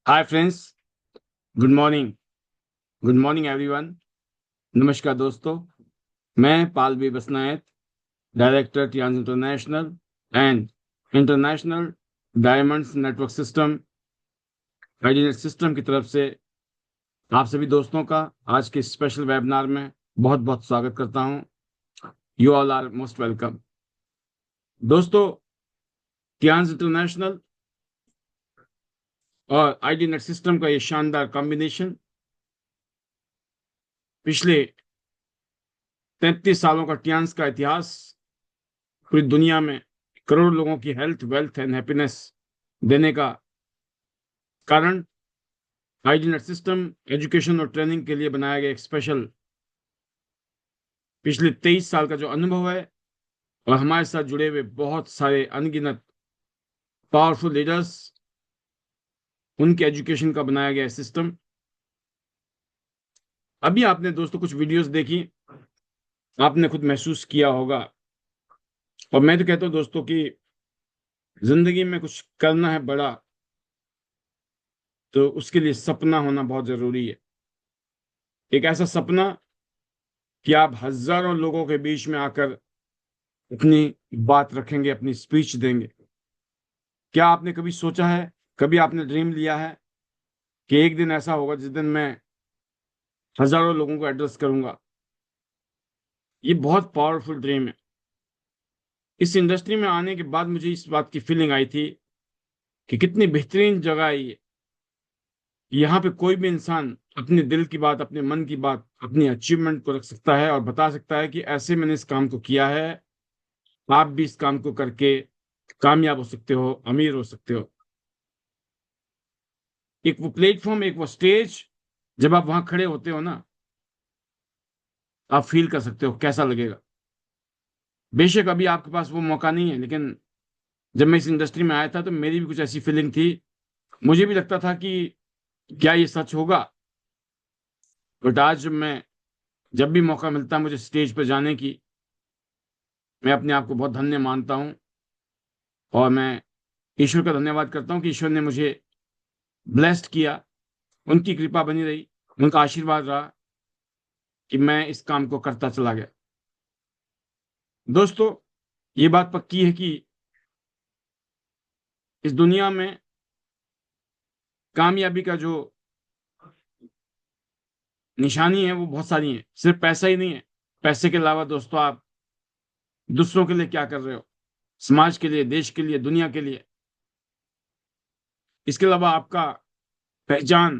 हाय friends. Good morning everyone. नमस्कार दोस्तों। मैं Pal B Basnayat, director Tiens international and international diamonds network system IDNet system की तरफ से आप सभी दोस्तों का आज के स्पेशल वेबिनार में बहुत बहुत स्वागत करता हूं। You all are most welcome. दोस्तों, टियान्स इंटरनेशनल और आईडीनेट सिस्टम का ये शानदार कॉम्बिनेशन पिछले 33 सालों का टियान्स का इतिहास पूरी दुनिया में करोड़ों लोगों की हेल्थ, वेल्थ एंड हैप्पीनेस देने का कारण आईडीनेट सिस्टम एजुकेशन और ट्रेनिंग के लिए बनाया गया एक स्पेशल पिछले 23 साल का जो अनुभव है और हमारे साथ जुड़े हुए बहुत सारे अनगिनत पावरफुल लीडर्स, उनके एजुकेशन का बनाया गया सिस्टम। अभी आपने दोस्तों कुछ वीडियोस देखी, आपने खुद महसूस किया होगा। और मैं तो कहता हूँ दोस्तों कि जिंदगी में कुछ करना है बड़ा, तो उसके लिए सपना होना बहुत जरूरी है। एक ऐसा सपना कि आप हजारों लोगों के बीच में आकर अपनी बात रखेंगे, अपनी स्पीच देंगे। क्या आपने कभी सोचा है, कभी आपने ड्रीम लिया है कि एक दिन ऐसा होगा जिस दिन मैं हजारों लोगों को एड्रेस करूंगा? ये बहुत पावरफुल ड्रीम है। इस इंडस्ट्री में आने के बाद मुझे इस बात की फीलिंग आई थी कि कितनी बेहतरीन जगह है ये। यहाँ पे कोई भी इंसान अपने दिल की बात, अपने मन की बात, अपनी अचीवमेंट को रख सकता है और बता सकता है कि ऐसे मैंने इस काम को किया है। आप भी इस काम को करके कामयाब हो सकते हो, अमीर हो सकते हो। एक वो प्लेटफॉर्म, एक वो स्टेज, जब आप वहां खड़े होते हो ना, आप फील कर सकते हो कैसा लगेगा। बेशक अभी आपके पास वो मौका नहीं है, लेकिन जब मैं इस इंडस्ट्री में आया था तो मेरी भी कुछ ऐसी फीलिंग थी। मुझे भी लगता था कि क्या ये सच होगा। बट आज जब भी मौका मिलता है मुझे स्टेज पर जाने की, मैं अपने आप को बहुत धन्य मानता हूँ। और मैं ईश्वर का धन्यवाद करता हूँ कि ईश्वर ने मुझे ब्लेस्ड किया। उनकी कृपा बनी रही, उनका आशीर्वाद रहा कि मैं इस काम को करता चला गया। दोस्तों, ये बात पक्की है कि इस दुनिया में कामयाबी का जो निशानी है वो बहुत सारी है। सिर्फ पैसा ही नहीं है। पैसे के अलावा दोस्तों, आप दूसरों के लिए क्या कर रहे हो, समाज के लिए, देश के लिए, दुनिया के लिए। इसके अलावा आपका पहचान,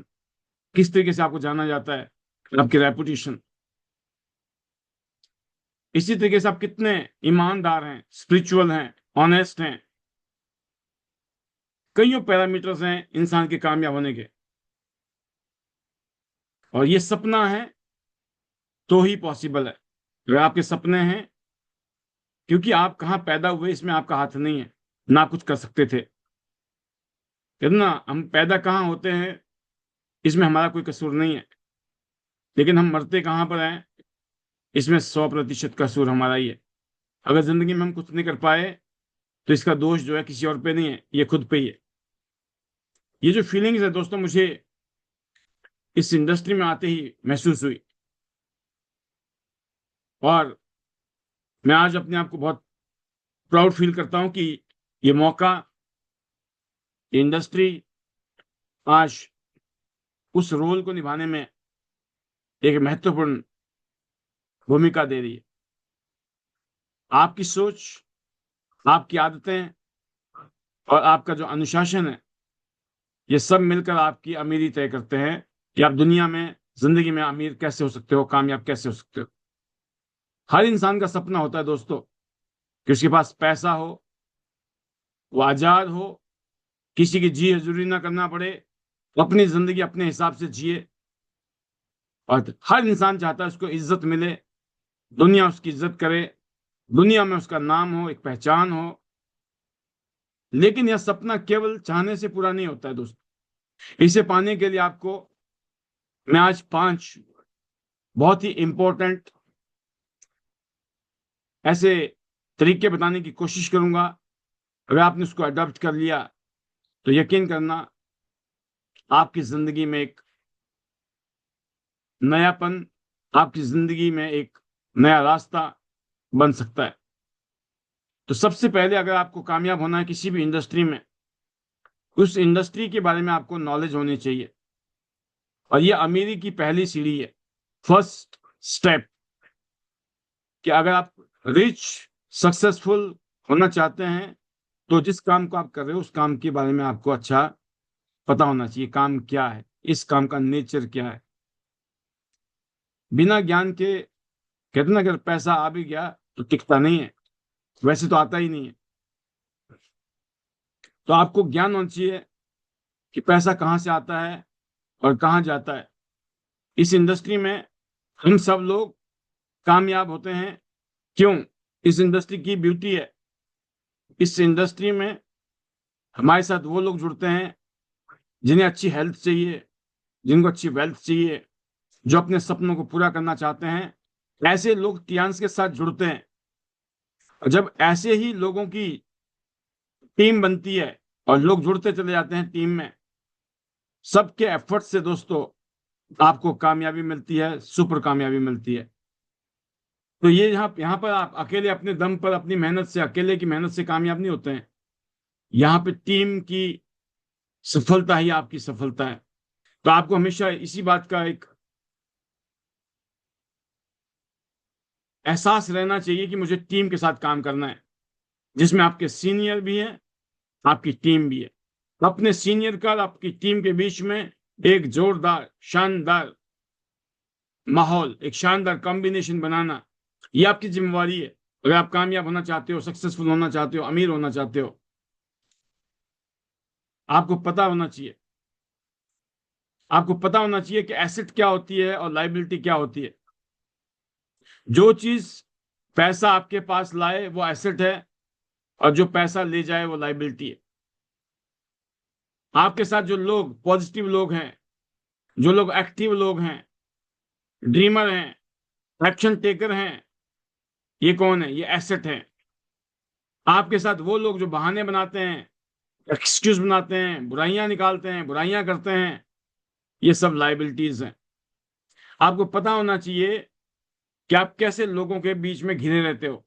किस तरीके से आपको जाना जाता है, आपकी रेपुटेशन। इसी तरीके से आप कितने ईमानदार हैं, स्पिरिचुअल हैं, ऑनेस्ट हैं। कईयों पैरामीटर्स हैं इंसान के कामयाब होने के। और ये सपना है तो ही पॉसिबल है। अगर आपके सपने हैं, क्योंकि आप कहाँ पैदा हुए इसमें आपका हाथ नहीं है, ना कुछ कर सकते थे। कहते ना, हम पैदा कहाँ होते हैं इसमें हमारा कोई कसूर नहीं है, लेकिन हम मरते कहाँ पर हैं इसमें 100% कसूर हमारा ही है। अगर जिंदगी में हम कुछ नहीं कर पाए तो इसका दोष जो है किसी और पे नहीं है, ये खुद पे ही है। ये जो फीलिंग्स है दोस्तों, मुझे इस इंडस्ट्री में आते ही महसूस हुई। और मैं आज अपने आप को बहुत प्राउड फील करता हूं कि ये मौका, इंडस्ट्री आज उस रोल को निभाने में एक महत्वपूर्ण भूमिका दे रही है। आपकी सोच, आपकी आदतें और आपका जो अनुशासन है, ये सब मिलकर आपकी अमीरी तय करते हैं कि आप दुनिया में, जिंदगी में अमीर कैसे हो सकते हो, कामयाब कैसे हो सकते हो। हर इंसान का सपना होता है दोस्तों कि उसके पास पैसा हो, वो आजाद हो, किसी की जी हजूरी ना करना पड़े, अपनी जिंदगी अपने हिसाब से जिए। और हर इंसान चाहता है उसको इज्जत मिले, दुनिया उसकी इज्जत करे, दुनिया में उसका नाम हो, एक पहचान हो। लेकिन यह सपना केवल चाहने से पूरा नहीं होता है दोस्तों। इसे पाने के लिए आपको मैं आज 5 बहुत ही इंपॉर्टेंट ऐसे तरीके बताने की कोशिश करूंगा। अगर आपने उसको अडॉप्ट कर लिया तो यकीन करना आपकी जिंदगी में एक नयापन, आपकी जिंदगी में एक नया रास्ता बन सकता है। तो सबसे पहले अगर आपको कामयाब होना है किसी भी इंडस्ट्री में, उस इंडस्ट्री के बारे में आपको नॉलेज होनी चाहिए। और ये अमीरी की पहली सीढ़ी है, फर्स्ट स्टेप, कि अगर आप रिच, सक्सेसफुल होना चाहते हैं तो जिस काम को आप कर रहे हो उस काम के बारे में आपको अच्छा पता होना चाहिए। काम क्या है, इस काम का नेचर क्या है। बिना ज्ञान के, कहते ना, अगर पैसा आ भी गया तो टिकता नहीं है, वैसे तो आता ही नहीं है। तो आपको ज्ञान होना चाहिए कि पैसा कहाँ से आता है और कहाँ जाता है। इस इंडस्ट्री में हम सब लोग कामयाब होते हैं। क्यों? इस इंडस्ट्री की ब्यूटी है, इस इंडस्ट्री में हमारे साथ वो लोग जुड़ते हैं जिन्हें अच्छी हेल्थ चाहिए, जिनको अच्छी वेल्थ चाहिए, जो अपने सपनों को पूरा करना चाहते हैं। ऐसे लोग टियान्स के साथ जुड़ते हैं। और जब ऐसे ही लोगों की टीम बनती है और लोग जुड़ते चले जाते हैं टीम में, सबके एफर्ट से दोस्तों आपको कामयाबी मिलती है, सुपर कामयाबी मिलती है। तो ये यहाँ पर आप अकेले अपने दम पर, अपनी मेहनत से, अकेले की मेहनत से कामयाब नहीं होते हैं। यहाँ पे टीम की सफलता ही आपकी सफलता है। तो आपको हमेशा इसी बात का एक एहसास रहना चाहिए कि मुझे टीम के साथ काम करना है, जिसमें आपके सीनियर भी हैं, आपकी टीम भी है। अपने सीनियर का और आपकी टीम के बीच में एक जोरदार, शानदार माहौल, एक शानदार कॉम्बिनेशन बनाना, ये आपकी जिम्मेवारी है। अगर आप कामयाब होना चाहते हो, सक्सेसफुल होना चाहते हो, अमीर होना चाहते हो, आपको पता होना चाहिए, आपको पता होना चाहिए कि एसेट क्या होती है और लाइबिलिटी क्या होती है। जो चीज पैसा आपके पास लाए वो एसेट है, और जो पैसा ले जाए वो लाइबिलिटी है। आपके साथ जो लोग पॉजिटिव लोग हैं, जो लोग एक्टिव लोग हैं, ड्रीमर हैं, एक्शन टेकर हैं, ये कौन है? ये एसेट है। आपके साथ वो लोग जो बहाने बनाते हैं, एक्सक्यूज बनाते हैं, बुराइयां निकालते हैं, बुराइयां करते हैं, ये सब लाइबिलिटीज हैं। आपको पता होना चाहिए कि आप कैसे लोगों के बीच में घिरे रहते हो।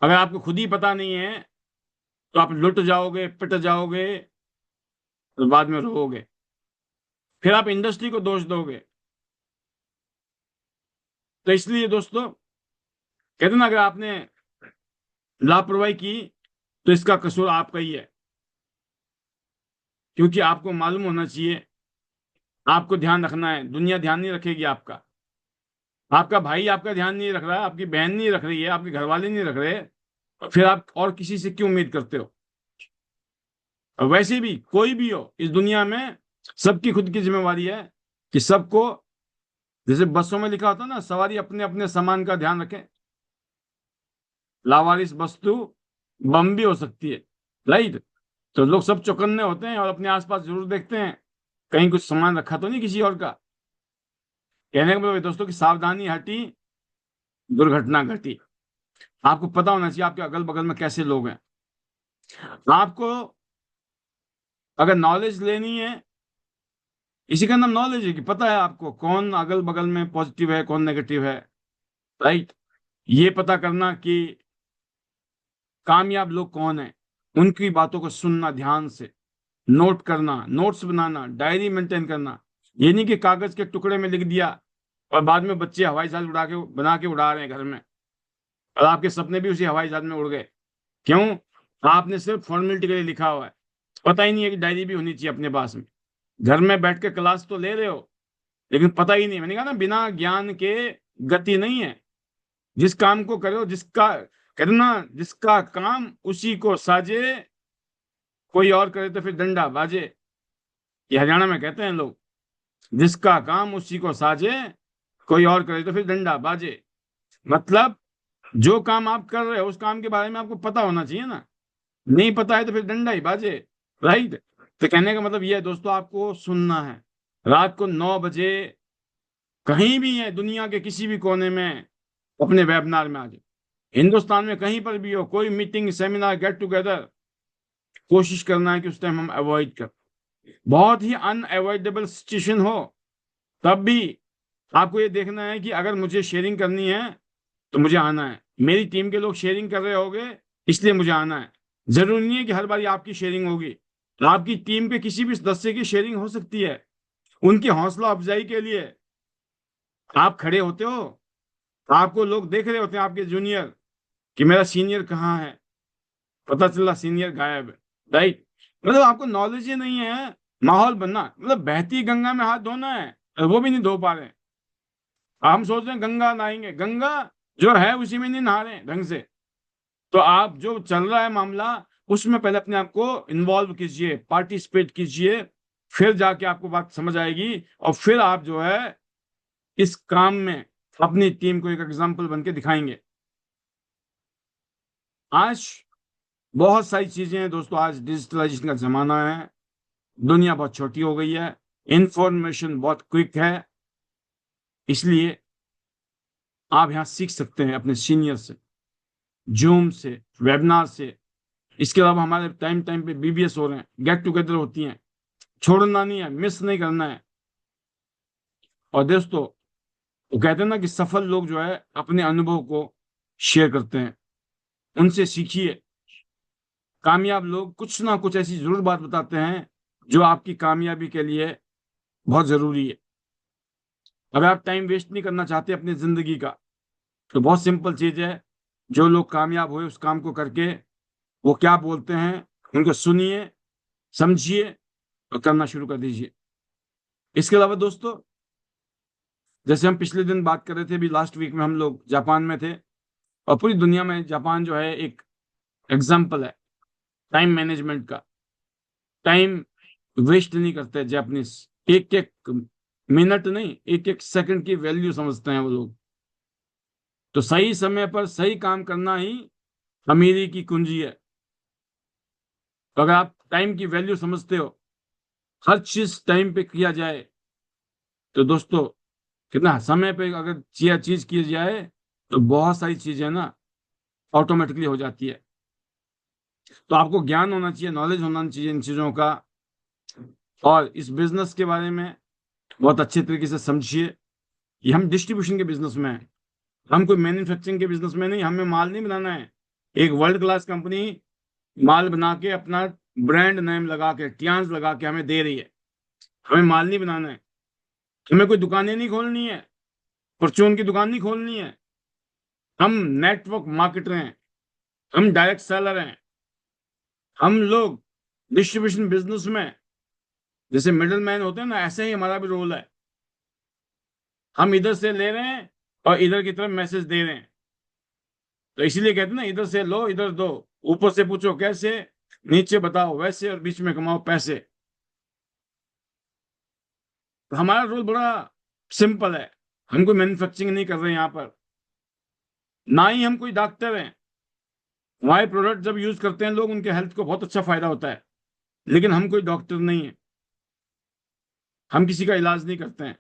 अगर आपको खुद ही पता नहीं है तो आप लुट जाओगे, पिट जाओगे, और बाद में रोओगे, फिर आप इंडस्ट्री को दोष दोगे। तो इसलिए दोस्तों, कहते ना, अगर आपने लापरवाही की तो इसका कसूर आपका ही है। क्योंकि आपको मालूम होना चाहिए, आपको ध्यान रखना है, दुनिया ध्यान नहीं रखेगी आपका। आपका भाई आपका ध्यान नहीं रख रहा, आपकी बहन नहीं रख रही है, आपके घर वाले नहीं रख रहे, और फिर आप और किसी से क्यों उम्मीद करते हो? और वैसे भी कोई भी हो इस दुनिया में, सबकी खुद की जिम्मेवारी है कि सबको, जैसे बसों में लिखा होता है ना, सवारी अपने अपने सामान का ध्यान रखें। लावारिस वस्तु बम भी हो सकती है, राइट? तो लोग सब चौकन्ने होते हैं और अपने आसपास जरूर देखते हैं कहीं कुछ सामान रखा तो नहीं किसी और का। कहने का मतलब है दोस्तों कि सावधानी हटी, दुर्घटना घटी। आपको पता होना चाहिए आपके अगल बगल में कैसे लोग हैं। आपको अगर नॉलेज लेनी है, इसी का नाम नॉलेज है, कि पता है आपको कौन अगल बगल में पॉजिटिव है, कौन नेगेटिव है, राइट? ये पता करना कि कामयाब लोग कौन है, उनकी बातों को सुनना ध्यान से, नोट करना, नोट्स बनाना, डायरी मेंटेन करना। ये नहीं कि कागज के टुकड़े में लिख दिया और बाद में बच्चे हवाई जहाज उड़ा के बना के उड़ा रहे हैं घर में, और आपके सपने भी उसी हवाई जहाज में उड़ गए। क्यों? आपने सिर्फ फॉर्मेलिटी के लिए लिखा हुआ है, पता ही नहीं है कि डायरी भी होनी चाहिए अपने पास में। घर में बैठ के क्लास तो ले रहे हो, लेकिन पता ही नहीं। मैंने कहा ना, बिना ज्ञान के गति नहीं है। जिस काम को करो, जिसका करना, जिसका काम उसी को साजे, कोई और करे तो फिर डंडा बाजे। ये हरियाणा में कहते हैं लोग, जिसका काम उसी को साजे, कोई और करे तो फिर डंडा बाजे। मतलब जो काम आप कर रहे हो उस काम के बारे में आपको पता होना चाहिए ना। नहीं पता है तो फिर डंडा ही बाजे, राइट? तो कहने का मतलब ये है दोस्तों, आपको सुनना है। रात को 9 बजे कहीं भी है दुनिया के किसी भी कोने में, अपने वेबिनार में आ जाए। हिंदुस्तान में कहीं पर भी हो, कोई मीटिंग, सेमिनार, गेट टुगेदर, कोशिश करना है कि उस टाइम हम अवॉइड कर। बहुत ही अनअवॉइडेबल सिचुएशन हो, तब भी आपको ये देखना है कि अगर मुझे शेयरिंग करनी है तो मुझे आना है। मेरी टीम के लोग शेयरिंग कर रहे होंगे, इसलिए मुझे आना है। जरूरी नहीं है कि हर बार आपकी शेयरिंग होगी। आपकी टीम के किसी भी सदस्य की शेयरिंग हो सकती है। उनकी हौसला अफजाई के लिए आप खड़े होते हो। आपको लोग देख रहे होते हैं, आपके जूनियर, कि मेरा सीनियर कहाँ है। पता चला सीनियर गायब है। राइट। मतलब आपको नॉलेज ही नहीं है। माहौल बनना मतलब बहती गंगा में हाथ धोना है, और वो भी नहीं धो पा रहे। हम सोच रहे हैं गंगा नहाएंगे, गंगा जो है उसी में नहीं नहा रहे ढंग से। तो आप जो चल रहा है मामला, उसमें पहले अपने आप को इन्वॉल्व कीजिए, पार्टिसिपेट कीजिए। फिर जाके आपको बात समझ आएगी, और फिर आप जो है इस काम में अपनी टीम को एक एग्जाम्पल बन के दिखाएंगे। आज बहुत सारी चीजें हैं दोस्तों। आज डिजिटलाइजेशन का जमाना है। दुनिया बहुत छोटी हो गई है। इंफॉर्मेशन बहुत क्विक है। इसलिए आप यहाँ सीख सकते हैं अपने सीनियर से, जूम से, वेबिनार से। इसके अलावा हमारे टाइम टाइम पे बीबीएस हो रहे हैं, गेट टुगेदर होती हैं। छोड़ना नहीं है, मिस नहीं करना है। और दोस्तों, वो कहते हैं ना कि सफल लोग जो है अपने अनुभव को शेयर करते हैं। उनसे सीखिए। कामयाब लोग कुछ ना कुछ ऐसी जरूर बात बताते हैं जो आपकी कामयाबी के लिए बहुत जरूरी है। अगर आप टाइम वेस्ट नहीं करना चाहते अपनी जिंदगी का, तो बहुत सिंपल चीज है। जो लोग कामयाब हुए उस काम को करके, वो क्या बोलते हैं उनको सुनिए, समझिए, और करना शुरू कर दीजिए। इसके अलावा दोस्तों, जैसे हम पिछले दिन बात कर रहे थे, अभी लास्ट वीक में हम लोग जापान में थे। और पूरी दुनिया में जापान जो है एक एग्जाम्पल है टाइम मैनेजमेंट का। टाइम वेस्ट नहीं करते जापानीज। एक एक मिनट नहीं, एक एक सेकंड की वैल्यू समझते हैं वो लोग। तो सही समय पर सही काम करना ही अमीरी की कुंजी है। तो अगर आप टाइम की वैल्यू समझते हो, हर चीज टाइम पे किया जाए, तो दोस्तों कितना समय पे अगर चीज की जाए, तो बहुत सारी चीजें ना ऑटोमेटिकली हो जाती है। तो आपको ज्ञान होना चाहिए, नॉलेज होना चाहिए इन चीजों का। और इस बिजनेस के बारे में बहुत अच्छे तरीके से समझिए कि हम डिस्ट्रीब्यूशन के बिजनेस में हैं। हम कोई मैन्युफैक्चरिंग के बिजनेस में नहीं। हमें माल नहीं बनाना है। एक वर्ल्ड क्लास कंपनी माल बना के अपना ब्रांड नेम लगा के, टियान्स लगा के हमें दे रही है। हमें माल नहीं बनाना है। हमें कोई दुकानें नहीं खोलनी है, परचून की दुकान नहीं खोलनी है। हम नेटवर्क मार्केटर हैं, हम डायरेक्ट सेलर हैं। हम लोग डिस्ट्रीब्यूशन बिजनेस में जैसे मिडल मैन होते हैं ना, ऐसे ही हमारा भी रोल है। हम इधर से ले रहे हैं और इधर की तरफ मैसेज दे रहे हैं। तो इसीलिए कहते हैं ना, इधर से लो इधर दो, ऊपर से पूछो कैसे, नीचे बताओ वैसे, और बीच में कमाओ पैसे। तो हमारा रोल बड़ा सिंपल है। हम कोई मैन्युफैक्चरिंग नहीं कर रहे हैं यहाँ पर, ना ही हम कोई डॉक्टर हैं। हमारे प्रोडक्ट जब यूज करते हैं लोग, उनके हेल्थ को बहुत अच्छा फायदा होता है। लेकिन हम कोई डॉक्टर नहीं है। हम किसी का इलाज नहीं करते हैं।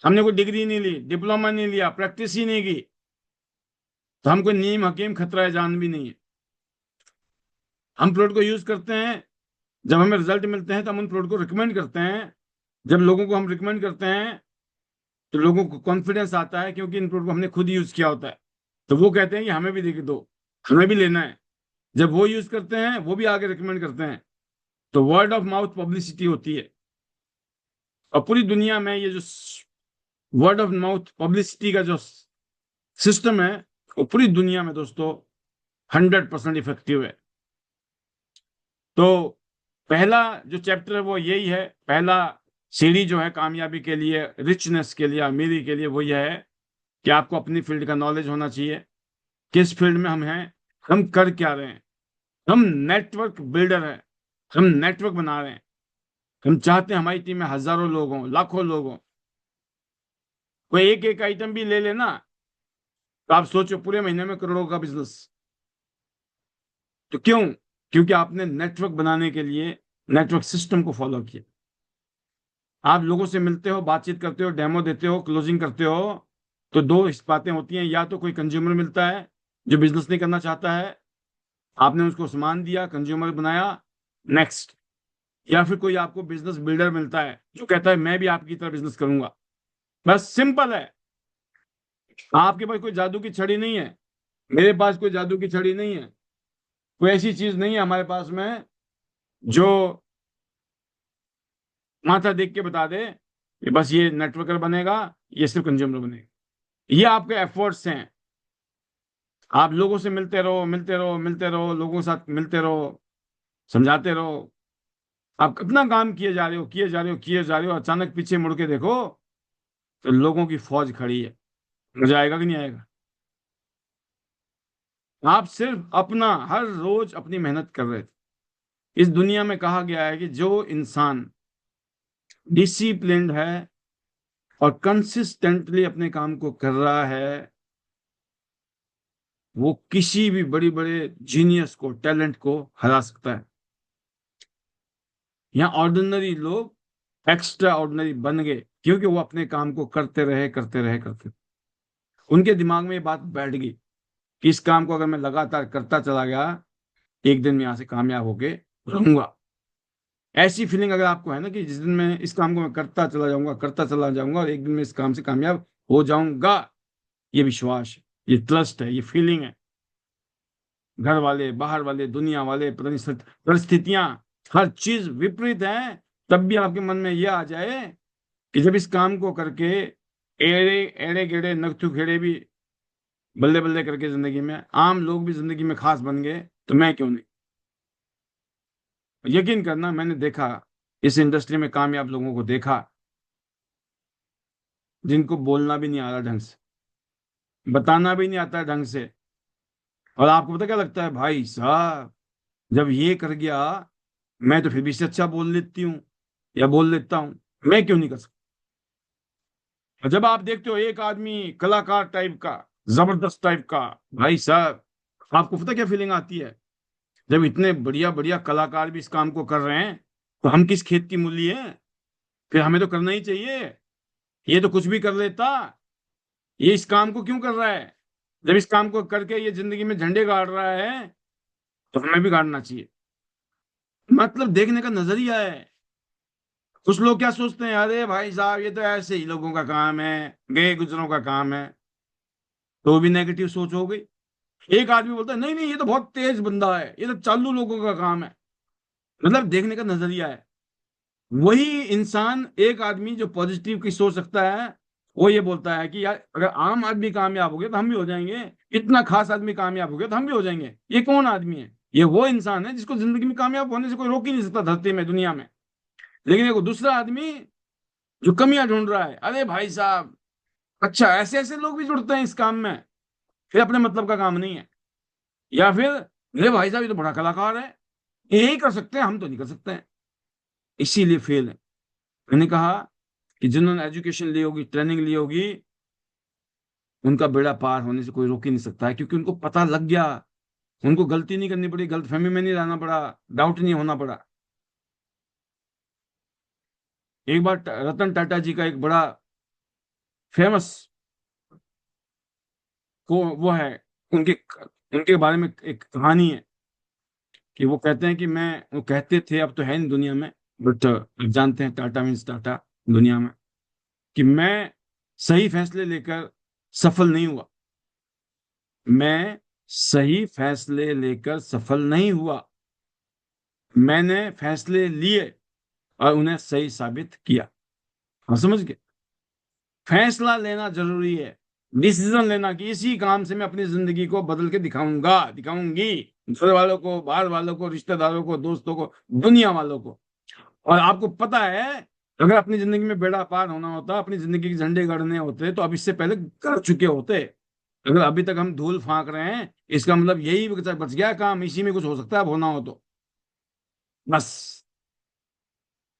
हमने कोई डिग्री नहीं ली, डिप्लोमा नहीं लिया, प्रैक्टिस ही नहीं की। तो हम कोई नीम हकीम खतरा जान भी नहीं है। हम प्रोडक्ट को यूज करते हैं। जब हमें रिजल्ट मिलते हैं तो हम उन प्रोडक्ट को रिकमेंड करते हैं। जब लोगों को हम रिकमेंड करते हैं, तो लोगों को कॉन्फिडेंस आता है, क्योंकि इन प्रोडक्ट को हमने खुद यूज किया होता है। तो वो कहते हैं कि हमें भी दे दो, हमें भी लेना है। जब वो यूज करते हैं, वो भी आगे रिकमेंड करते हैं। तो वर्ड ऑफ माउथ पब्लिसिटी होती है। और पूरी दुनिया में ये जो वर्ड ऑफ माउथ पब्लिसिटी का जो सिस्टम है, वो पूरी दुनिया में दोस्तों 100% इफेक्टिव है। तो पहला जो चैप्टर है वो यही है। पहला सीढ़ी जो है कामयाबी के लिए, रिचनेस के लिए, अमीरी के लिए, वो यह है कि आपको अपनी फील्ड का नॉलेज होना चाहिए। किस फील्ड में हम हैं, हम कर क्या रहे हैं। हम नेटवर्क बिल्डर हैं। हम नेटवर्क बना रहे हैं। हम चाहते हैं हमारी टीम में हजारों लोग हों, लाखों लोग हों। कोई एक एक आइटम भी ले लेना, तो आप सोचो पूरे महीने में करोड़ों का बिजनेस। तो क्यों? क्योंकि आपने नेटवर्क बनाने के लिए नेटवर्क सिस्टम को फॉलो किया। आप लोगों से मिलते हो, बातचीत करते हो, डेमो देते हो, क्लोजिंग करते हो। तो दो इस बातें होती हैं। या तो कोई कंज्यूमर मिलता है जो बिजनेस नहीं करना चाहता है, आपने उसको सामान दिया, कंज्यूमर बनाया, नेक्स्ट। या फिर कोई आपको बिजनेस बिल्डर मिलता है जो कहता है मैं भी आपकी तरह बिजनेस करूंगा। बस सिंपल है। आपके पास कोई जादू की छड़ी नहीं है, मेरे पास कोई जादू की छड़ी नहीं है, कोई ऐसी चीज नहीं है हमारे पास में जो माथा देख के बता दे कि बस ये नेटवर्कर बनेगा, ये सिर्फ कंज्यूमर बनेगा। ये आपके एफर्ट्स हैं। आप लोगों से मिलते रहो, मिलते रहो, मिलते रहो, लोगों के साथ मिलते रहो, समझाते रहो। आप कितना काम किए जा रहे हो, किए जा रहे हो, किए जा रहे हो, अचानक पीछे मुड़ के देखो तो लोगों की फौज खड़ी है। मजा आएगा कि नहीं आएगा? आप सिर्फ अपना हर रोज अपनी मेहनत कर रहे थे। इस दुनिया में कहा गया है कि जो इंसान डिसिप्लिन्ड है और कंसिस्टेंटली अपने काम को कर रहा है, वो किसी भी बड़ी बड़े जीनियस को, टैलेंट को हरा सकता है। यहाँ ऑर्डिनरी लोग एक्स्ट्रा ऑर्डिनरी बन गए क्योंकि वो अपने काम को करते रहे, करते रहे, करते रहे। उनके दिमाग में ये बात बैठ गई कि इस काम को अगर मैं लगातार करता चला गया, एक दिन मैं यहाँ से कामयाब होके रहूंगा। ऐसी फीलिंग अगर आपको है ना कि जिस दिन मैं इस काम को मैं करता चला जाऊंगा, करता चला जाऊंगा और एक दिन मैं इस काम से कामयाब हो जाऊंगा, ये विश्वास है, ये ट्रस्ट है, ये फीलिंग है। घर वाले, बाहर वाले, दुनिया वाले, परिस्थितियां, हर चीज विपरीत है, तब भी आपके मन में यह आ जाए कि जब इस काम को करके एड़े एड़े गेड़े नकथु खेड़े भी बल्ले बल्ले करके जिंदगी में, आम लोग भी जिंदगी में खास बन गए, तो मैं क्यों नहीं। यकीन करना, मैंने देखा, इस इंडस्ट्री में कामयाब लोगों को देखा जिनको बोलना भी नहीं आ रहा ढंग से, बताना भी नहीं आता ढंग से। और आपको पता क्या लगता है भाई साहब, जब ये कर गया, मैं तो फिर भी इससे अच्छा बोल लेती हूँ या बोल लेता हूँ, मैं क्यों नहीं कर सकता। और जब आप देखते हो एक आदमी कलाकार टाइप का, जबरदस्त टाइप का, भाई साहब, आपको पता क्या फीलिंग आती है? जब इतने बढ़िया बढ़िया कलाकार भी इस काम को कर रहे हैं, तो हम किस खेत की मूली हैं? फिर हमें तो करना ही चाहिए। ये तो कुछ भी कर लेता, ये इस काम को क्यों कर रहा है? जब इस काम को करके ये जिंदगी में झंडे गाड़ रहा है, तो हमें भी गाड़ना चाहिए। मतलब देखने का नजरिया है। कुछ लोग क्या सोचते हैं, अरे भाई साहब ये तो ऐसे ही लोगों का काम है, गए गुजरों का काम है, तो भी नेगेटिव सोच हो गई। एक आदमी बोलता है नहीं नहीं ये तो बहुत तेज बंदा है, ये तो चालू लोगों का काम है। मतलब देखने का नजरिया है। वही इंसान, एक आदमी जो पॉजिटिव की सोच रखता है, वो ये बोलता है कि यार अगर आम आदमी कामयाब हो गया तो हम भी हो जाएंगे, इतना खास आदमी कामयाब हो गया तो हम भी हो जाएंगे। ये कौन आदमी है? ये वो इंसान है जिसको जिंदगी में कामयाब होने से कोई रोक ही नहीं सकता धरती में, दुनिया में। लेकिन एक दूसरा आदमी जो कमियां ढूंढ रहा है, अरे भाई साहब, अच्छा ऐसे ऐसे लोग भी जुड़ते हैं इस काम में, फिर अपने मतलब का काम नहीं है। या फिर अरे भाई साहब ये तो बड़ा कलाकार है, यही कर सकते हैं, हम तो नहीं कर सकते हैं, इसीलिए फेल है। मैंने कहा कि जिन्होंने एजुकेशन ली होगी, ट्रेनिंग ली होगी, उनका बेड़ा पार होने से कोई रोक ही नहीं सकता है, क्योंकि उनको पता लग गया। उनको गलती नहीं करनी पड़ी, गलतफहमी में नहीं रहना पड़ा, डाउट नहीं होना पड़ा। एक बार रतन टाटा जी का एक बड़ा फेमस को वो है, उनके उनके बारे में एक कहानी है कि वो कहते हैं कि मैं, वो कहते थे, अब तो है नहीं दुनिया में, बट जानते हैं टाटा मीन्स टाटा दुनिया में, कि मैं सही फैसले लेकर सफल नहीं हुआ। मैं सही फैसले लेकर सफल नहीं हुआ, मैंने फैसले लिए और उन्हें सही साबित किया। हाँ, समझ गए? फैसला लेना जरूरी है, डिसीजन लेना कि इसी काम से मैं अपनी जिंदगी को बदल के दिखाऊंगा, दिखाऊंगी, घर वालों को, बाहर वालों को, रिश्तेदारों को, दोस्तों को, दुनिया वालों को। और आपको पता है, अगर अपनी जिंदगी में बेड़ा पार होना होता, अपनी जिंदगी के झंडे गड़ने होते, तो अब इससे पहले कर चुके होते। अगर अभी तक हम धूल फांक रहे हैं, इसका मतलब यही बच गया काम, इसी में कुछ हो सकता है अब होना हो तो। बस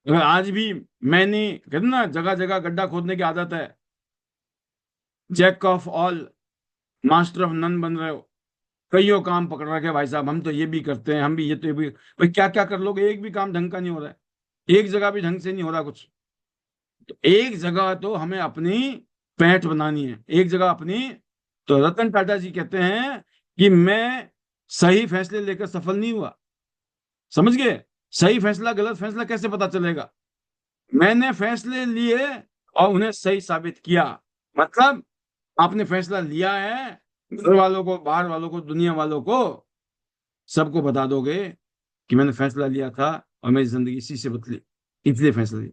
अगर आज भी, मैंने कहते ना जगह जगह गड्ढा खोदने की आदत है, jack of all master of none बन रहे हो, कईयों काम पकड़ रखे भाई साहब, हम तो ये भी करते हैं, हम भी ये तो ये भी, भाई क्या क्या कर लोगे, एक भी काम ढंग का नहीं हो रहा है, एक जगह भी ढंग से नहीं हो रहा कुछ। तो एक जगह तो हमें अपनी पैठ बनानी है, एक जगह अपनी। तो रतन टाटा जी कहते हैं कि मैं सही फैसले लेकर सफल नहीं हुआ, समझ गए? सही फैसला गलत फैसला कैसे पता चलेगा? मैंने फैसले लिए और उन्हें सही साबित किया। मतलब आपने फैसला लिया है, घर वालों को, बाहर वालों को, दुनिया वालों को, सबको बता दोगे कि मैंने फैसला लिया था और मेरी जिंदगी इसी से बदली, इसलिए फैसला लिया।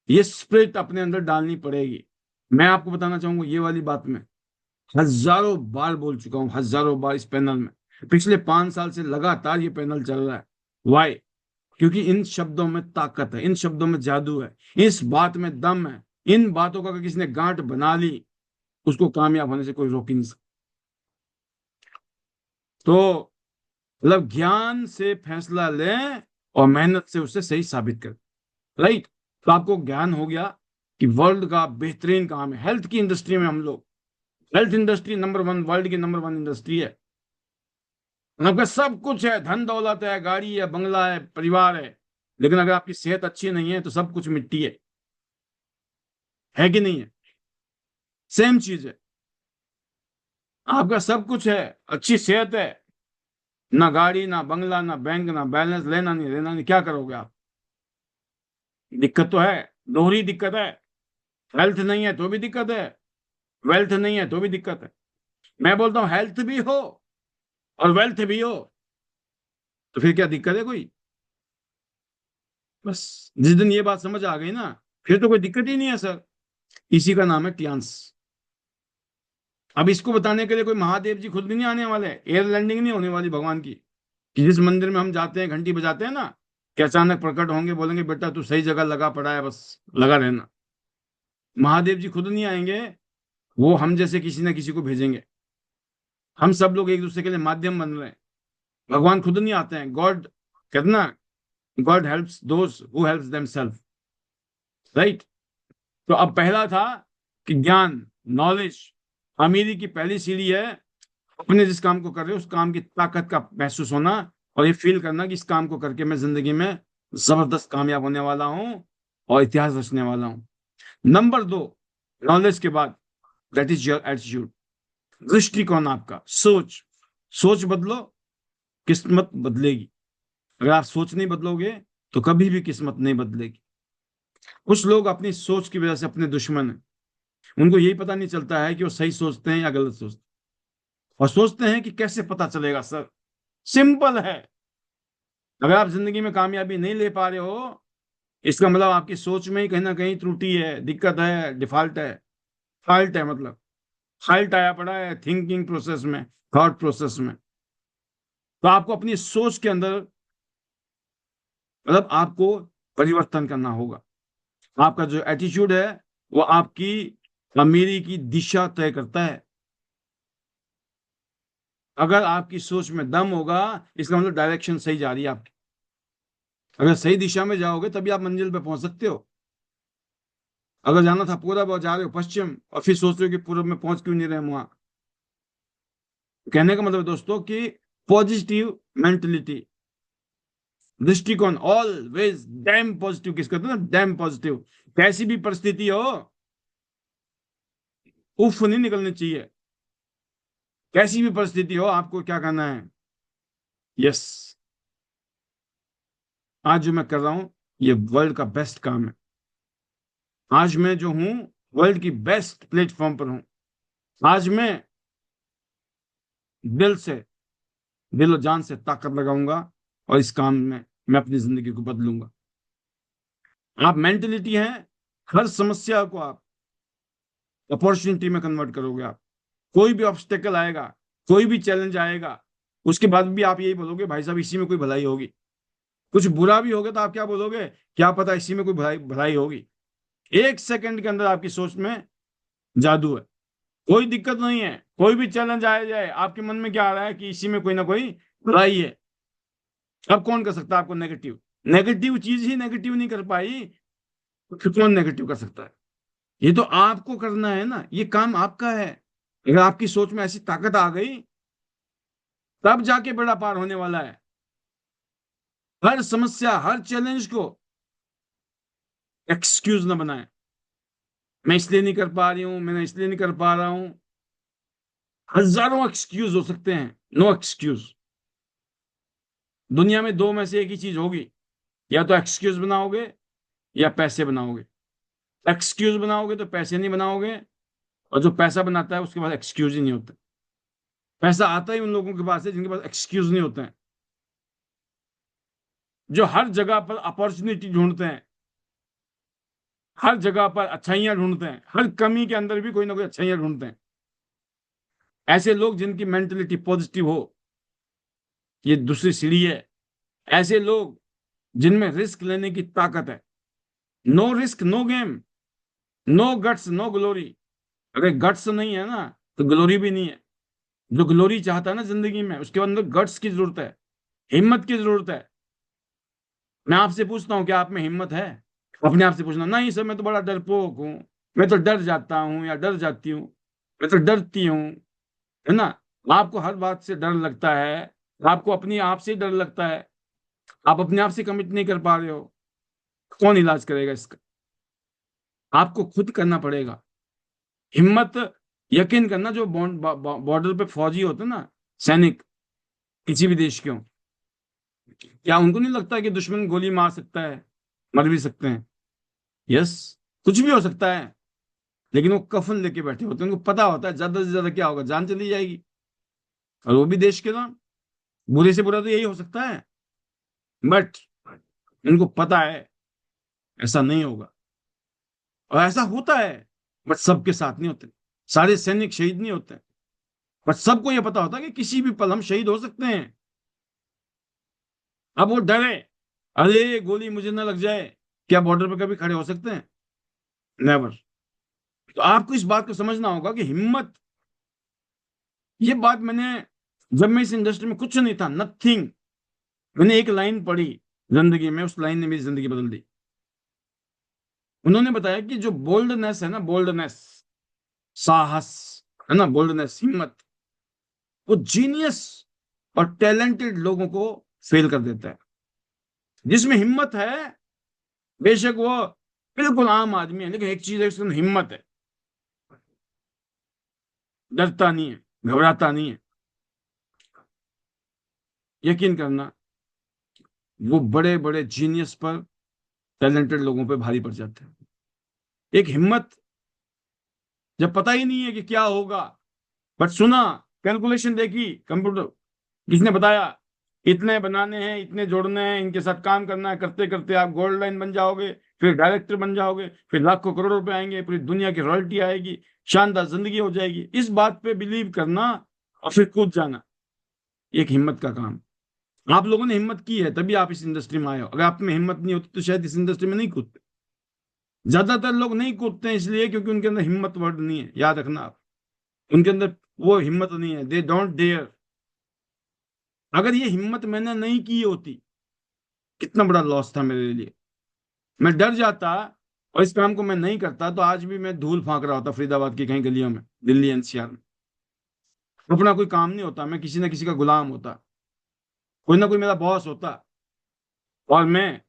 ये स्पिरिट अपने अंदर डालनी पड़ेगी। मैं आपको बताना चाहूंगा, ये वाली बात मैं हजारों बार बोल चुका हूं, हजारों बार इस पैनल में। पिछले 5 साल से लगातार ये पैनल चल रहा है। वाई? क्योंकि इन शब्दों में ताकत है, इन शब्दों में जादू है, इस बात में दम है। इन बातों का अगर किसी ने गांठ बना ली, उसको कामयाब होने से कोई रोक ही नहीं सकता। तो मतलब ज्ञान से फैसला लें और मेहनत से उसे सही साबित करें। राइट? तो आपको ज्ञान हो गया कि वर्ल्ड का बेहतरीन काम है। हेल्थ की इंडस्ट्री में हम लोग, health industry number one, world की नंबर वन इंडस्ट्री है। आपका सब कुछ है, धन दौलत है, गाड़ी है, बंगला है, परिवार है, लेकिन अगर आपकी सेहत अच्छी नहीं है तो सब कुछ मिट्टी है कि नहीं है? सेम चीज है। आपका सब कुछ है, अच्छी सेहत है, ना गाड़ी, ना बंगला, ना बैंक, ना बैलेंस, लेना नहीं देना नहीं, क्या करोगे आप? दिक्कत तो है, दोहरी दिक्कत है। हेल्थ नहीं है तो भी दिक्कत है, वेल्थ नहीं है तो भी दिक्कत है। मैं बोलता हूँ हेल्थ भी हो और वेल्थ भी हो, तो फिर क्या दिक्कत है कोई? बस जिस दिन ये बात समझ आ गई ना, फिर तो कोई दिक्कत ही नहीं है सर। इसी का नाम है क्लियांस। अब इसको बताने के लिए कोई महादेव जी खुद भी नहीं आने वाले, एयर लैंडिंग नहीं होने वाली भगवान की, कि जिस मंदिर में हम जाते हैं, घंटी बजाते हैं ना, कि अचानक प्रकट होंगे, बोलेंगे बेटा तू सही जगह लगा पड़ा है, बस लगा रहना। महादेव जी खुद नहीं आएंगे, वो हम जैसे किसी ना किसी को भेजेंगे। हम सब लोग एक दूसरे के लिए माध्यम बन रहे हैं। भगवान खुद नहीं आते हैं। गॉड कहते ना, God helps those who helps themself. Right? तो अब पहला था कि ज्ञान, नॉलेज, अमीरी की पहली सीढ़ी है अपने जिस काम को कर रहे हो उस काम की ताकत का महसूस होना, और ये फील करना कि इस काम को करके मैं जिंदगी में जबरदस्त कामयाब होने वाला हूं और इतिहास रचने वाला हूं। नंबर 2, नॉलेज के बाद, दैट इज योर एटीट्यूड, दृष्टिकोण आपका, सोच। सोच बदलो, किस्मत बदलेगी। अगर आप सोच नहीं बदलोगे तो कभी भी किस्मत नहीं बदलेगी। कुछ लोग अपनी सोच की वजह से अपने दुश्मन हैं। उनको यही पता नहीं चलता है कि वो सही सोचते हैं या गलत सोचते हैं, और सोचते हैं कि कैसे पता चलेगा सर। सिंपल है, अगर आप जिंदगी में कामयाबी नहीं ले पा रहे हो, इसका मतलब आपकी सोच में ही कहीं ना कहीं त्रुटि है, दिक्कत है, डिफॉल्ट है, फॉल्ट है, मतलब फॉल्ट आया पड़ा है थिंकिंग प्रोसेस में, थॉट प्रोसेस में। तो आपको अपनी सोच के अंदर, मतलब आपको परिवर्तन करना होगा। आपका जो एटीट्यूड है वो आपकी अमीरी की दिशा तय करता है। अगर आपकी सोच में दम होगा, इसका मतलब डायरेक्शन सही जा रही है आपकी। अगर सही दिशा में जाओगे तभी आप मंजिल पे पहुंच सकते हो। अगर जाना था पूरब और जा रहे हो पश्चिम, और फिर सोच रहे हो कि पूरब में पहुंच क्यों नहीं रहे वहां। कहने का मतलब दोस्तों कि पॉजिटिव मेंटेलिटी, दृष्टिकोण, ऑलवेज डैम पॉजिटिव, किसको कहते हैं ना, डैम पॉजिटिव। कैसी भी परिस्थिति हो, उफ नहीं निकलनी चाहिए। कैसी भी परिस्थिति हो, आपको क्या करना है? यस, आज जो मैं कर रहा हूं ये वर्ल्ड का बेस्ट काम है। आज मैं जो हूं वर्ल्ड की बेस्ट प्लेटफॉर्म पर हूं। आज मैं दिल से, दिल और जान से ताकत लगाऊंगा और इस काम में मैं अपनी जिंदगी को बदलूंगा। आप मेंटेलिटी है, हर समस्या को आप अपॉर्चुनिटी में कन्वर्ट करोगे। आप, कोई भी ऑब्स्टेकल आएगा, कोई भी चैलेंज आएगा, उसके बाद भी आप यही बोलोगे भाई साहब इसी में कोई भलाई होगी। कुछ बुरा भी होगा तो आप क्या बोलोगे? क्या पता इसी में कोई भलाई भलाई होगी। 1 सेकंड के अंदर आपकी सोच में जादू है। कोई दिक्कत नहीं है, कोई भी चैलेंज आया जाए, आपके मन में क्या आ रहा है कि इसी में कोई ना कोई भलाई है। अब कौन कर सकता है आपको नेगेटिव? नेगेटिव चीज ही नेगेटिव नहीं कर पाई, तो फिर कौन नेगेटिव कर सकता है? ये तो आपको करना है ना, ये काम आपका है। अगर आपकी सोच में ऐसी ताकत आ गई, तब जाके बेड़ा पार होने वाला है। हर समस्या, हर चैलेंज को एक्सक्यूज ना बनाए। मैं इसलिए नहीं कर पा रही हूं, मैं इसलिए नहीं कर पा रहा हूं। हजारों एक्सक्यूज हो सकते हैं, नो एक्सक्यूज। दुनिया में दो में से एक ही चीज होगी, या तो एक्सक्यूज बनाओगे या पैसे बनाओगे। एक्सक्यूज बनाओगे तो पैसे नहीं बनाओगे, और जो पैसा बनाता है उसके पास एक्सक्यूज ही नहीं होता। पैसा आता ही उन लोगों के पास है जिनके पास एक्सक्यूज नहीं होते हैं, जो हर जगह पर अपॉर्चुनिटी ढूंढते हैं, हर जगह पर अच्छाइयां ढूंढते हैं, हर कमी के अंदर भी कोई ना कोई अच्छाइयां ढूंढते हैं। ऐसे लोग जिनकी मेंटेलिटी पॉजिटिव हो, ये दूसरी सीढ़ी है। ऐसे लोग जिनमें रिस्क लेने की ताकत है। No risk no game, no guts no glory. अगर गट्स नहीं है ना तो ग्लोरी भी नहीं है। जो ग्लोरी चाहता है ना जिंदगी में, उसके अंदर गट्स की जरूरत है, हिम्मत की जरूरत है। मैं आपसे पूछता हूँ क्या आप में हिम्मत है? अपने आप से पूछना, नहीं सर मैं तो बड़ा डरपोक हूँ, मैं तो डर जाता हूँ या डर जाती हूँ, मैं तो डरती हूँ, है ना। आपको हर बात से डर लगता है, आपको अपनी आप से डर लगता है, आप अपने आप से कमिट नहीं कर पा रहे हो। कौन इलाज करेगा इसका? आपको खुद करना पड़ेगा। हिम्मत, यकीन करना, जो बॉर्डर पे फौजी होते हैं ना, सैनिक, किसी भी देश के हों, क्या उनको नहीं लगता कि दुश्मन गोली मार सकता है, मर भी सकते हैं? यस, कुछ भी हो सकता है। लेकिन वो कफन लेके बैठे होते हैं, उनको पता होता है ज्यादा से ज्यादा क्या होगा, जान चली जाएगी, और वो भी देश के नाम। बुरे से बुरा तो यही हो सकता है, बट उनको पता है ऐसा नहीं होगा। और ऐसा होता है, बट सबके साथ नहीं होते। सारे सैनिक शहीद नहीं होते, बट सबको यह पता होता है कि किसी भी पल हम शहीद हो सकते हैं। अब वो डरे, अरे गोली मुझे ना लग जाए, क्या बॉर्डर पे कभी खड़े हो सकते हैं? नेवर। तो आपको इस बात को समझना होगा कि हिम्मत, ये बात मैंने, जब मैं इस इंडस्ट्री में कुछ नहीं था, नथिंग, मैंने एक लाइन पढ़ी जिंदगी में, उस लाइन ने मेरी जिंदगी बदल दी। उन्होंने बताया कि जो बोल्डनेस है ना, बोल्डनेस, साहस, है ना, बोल्डनेस, हिम्मत, वो जीनियस और टैलेंटेड लोगों को फेल कर देता है। जिसमें हिम्मत है, बेशक वो बिल्कुल आम आदमी है, लेकिन एक चीज है, उसके अंदर हिम्मत है, डरता नहीं है, घबराता नहीं है। यकीन करना, वो बड़े बड़े जीनियस पर, टैलेंटेड लोगों पे भारी पड़ जाते हैं। एक हिम्मत, जब पता ही नहीं है कि क्या होगा, बट सुना, कैलकुलेशन देखी, कंप्यूटर किसने बताया, इतने बनाने हैं, इतने जोड़ने हैं, इनके साथ काम करना है, करते करते आप गोल्ड लाइन बन जाओगे, फिर डायरेक्टर बन जाओगे, फिर लाखों करोड़ रुपए आएंगे, पूरी दुनिया की रॉयल्टी आएगी, शानदार जिंदगी हो जाएगी। इस बात पे बिलीव करना और फिर कूद जाना, एक हिम्मत का काम। आप लोगों ने हिम्मत की है तभी आप इस इंडस्ट्री में आए हो। अगर आप में हिम्मत नहीं होती तो शायद इस इंडस्ट्री में नहीं कूदते। ज्यादातर लोग नहीं कूदते हैं इसलिए क्योंकि उनके अंदर हिम्मत वर्ड नहीं है, याद रखना आप। उनके अंदर वो हिम्मत नहीं है, दे डोंट डेयर। अगर ये हिम्मत मैंने नहीं की होती, कितना बड़ा लॉस था मेरे लिए। मैं डर जाता और इस काम को मैं नहीं करता तो आज भी मैं धूल फांक रहा होता फरीदाबाद की कहीं गलियों में, दिल्ली एनसीआर में। अपना कोई काम नहीं होता, मैं किसी ना किसी का गुलाम होता, कोई ना कोई मेरा बॉस होता, और मैं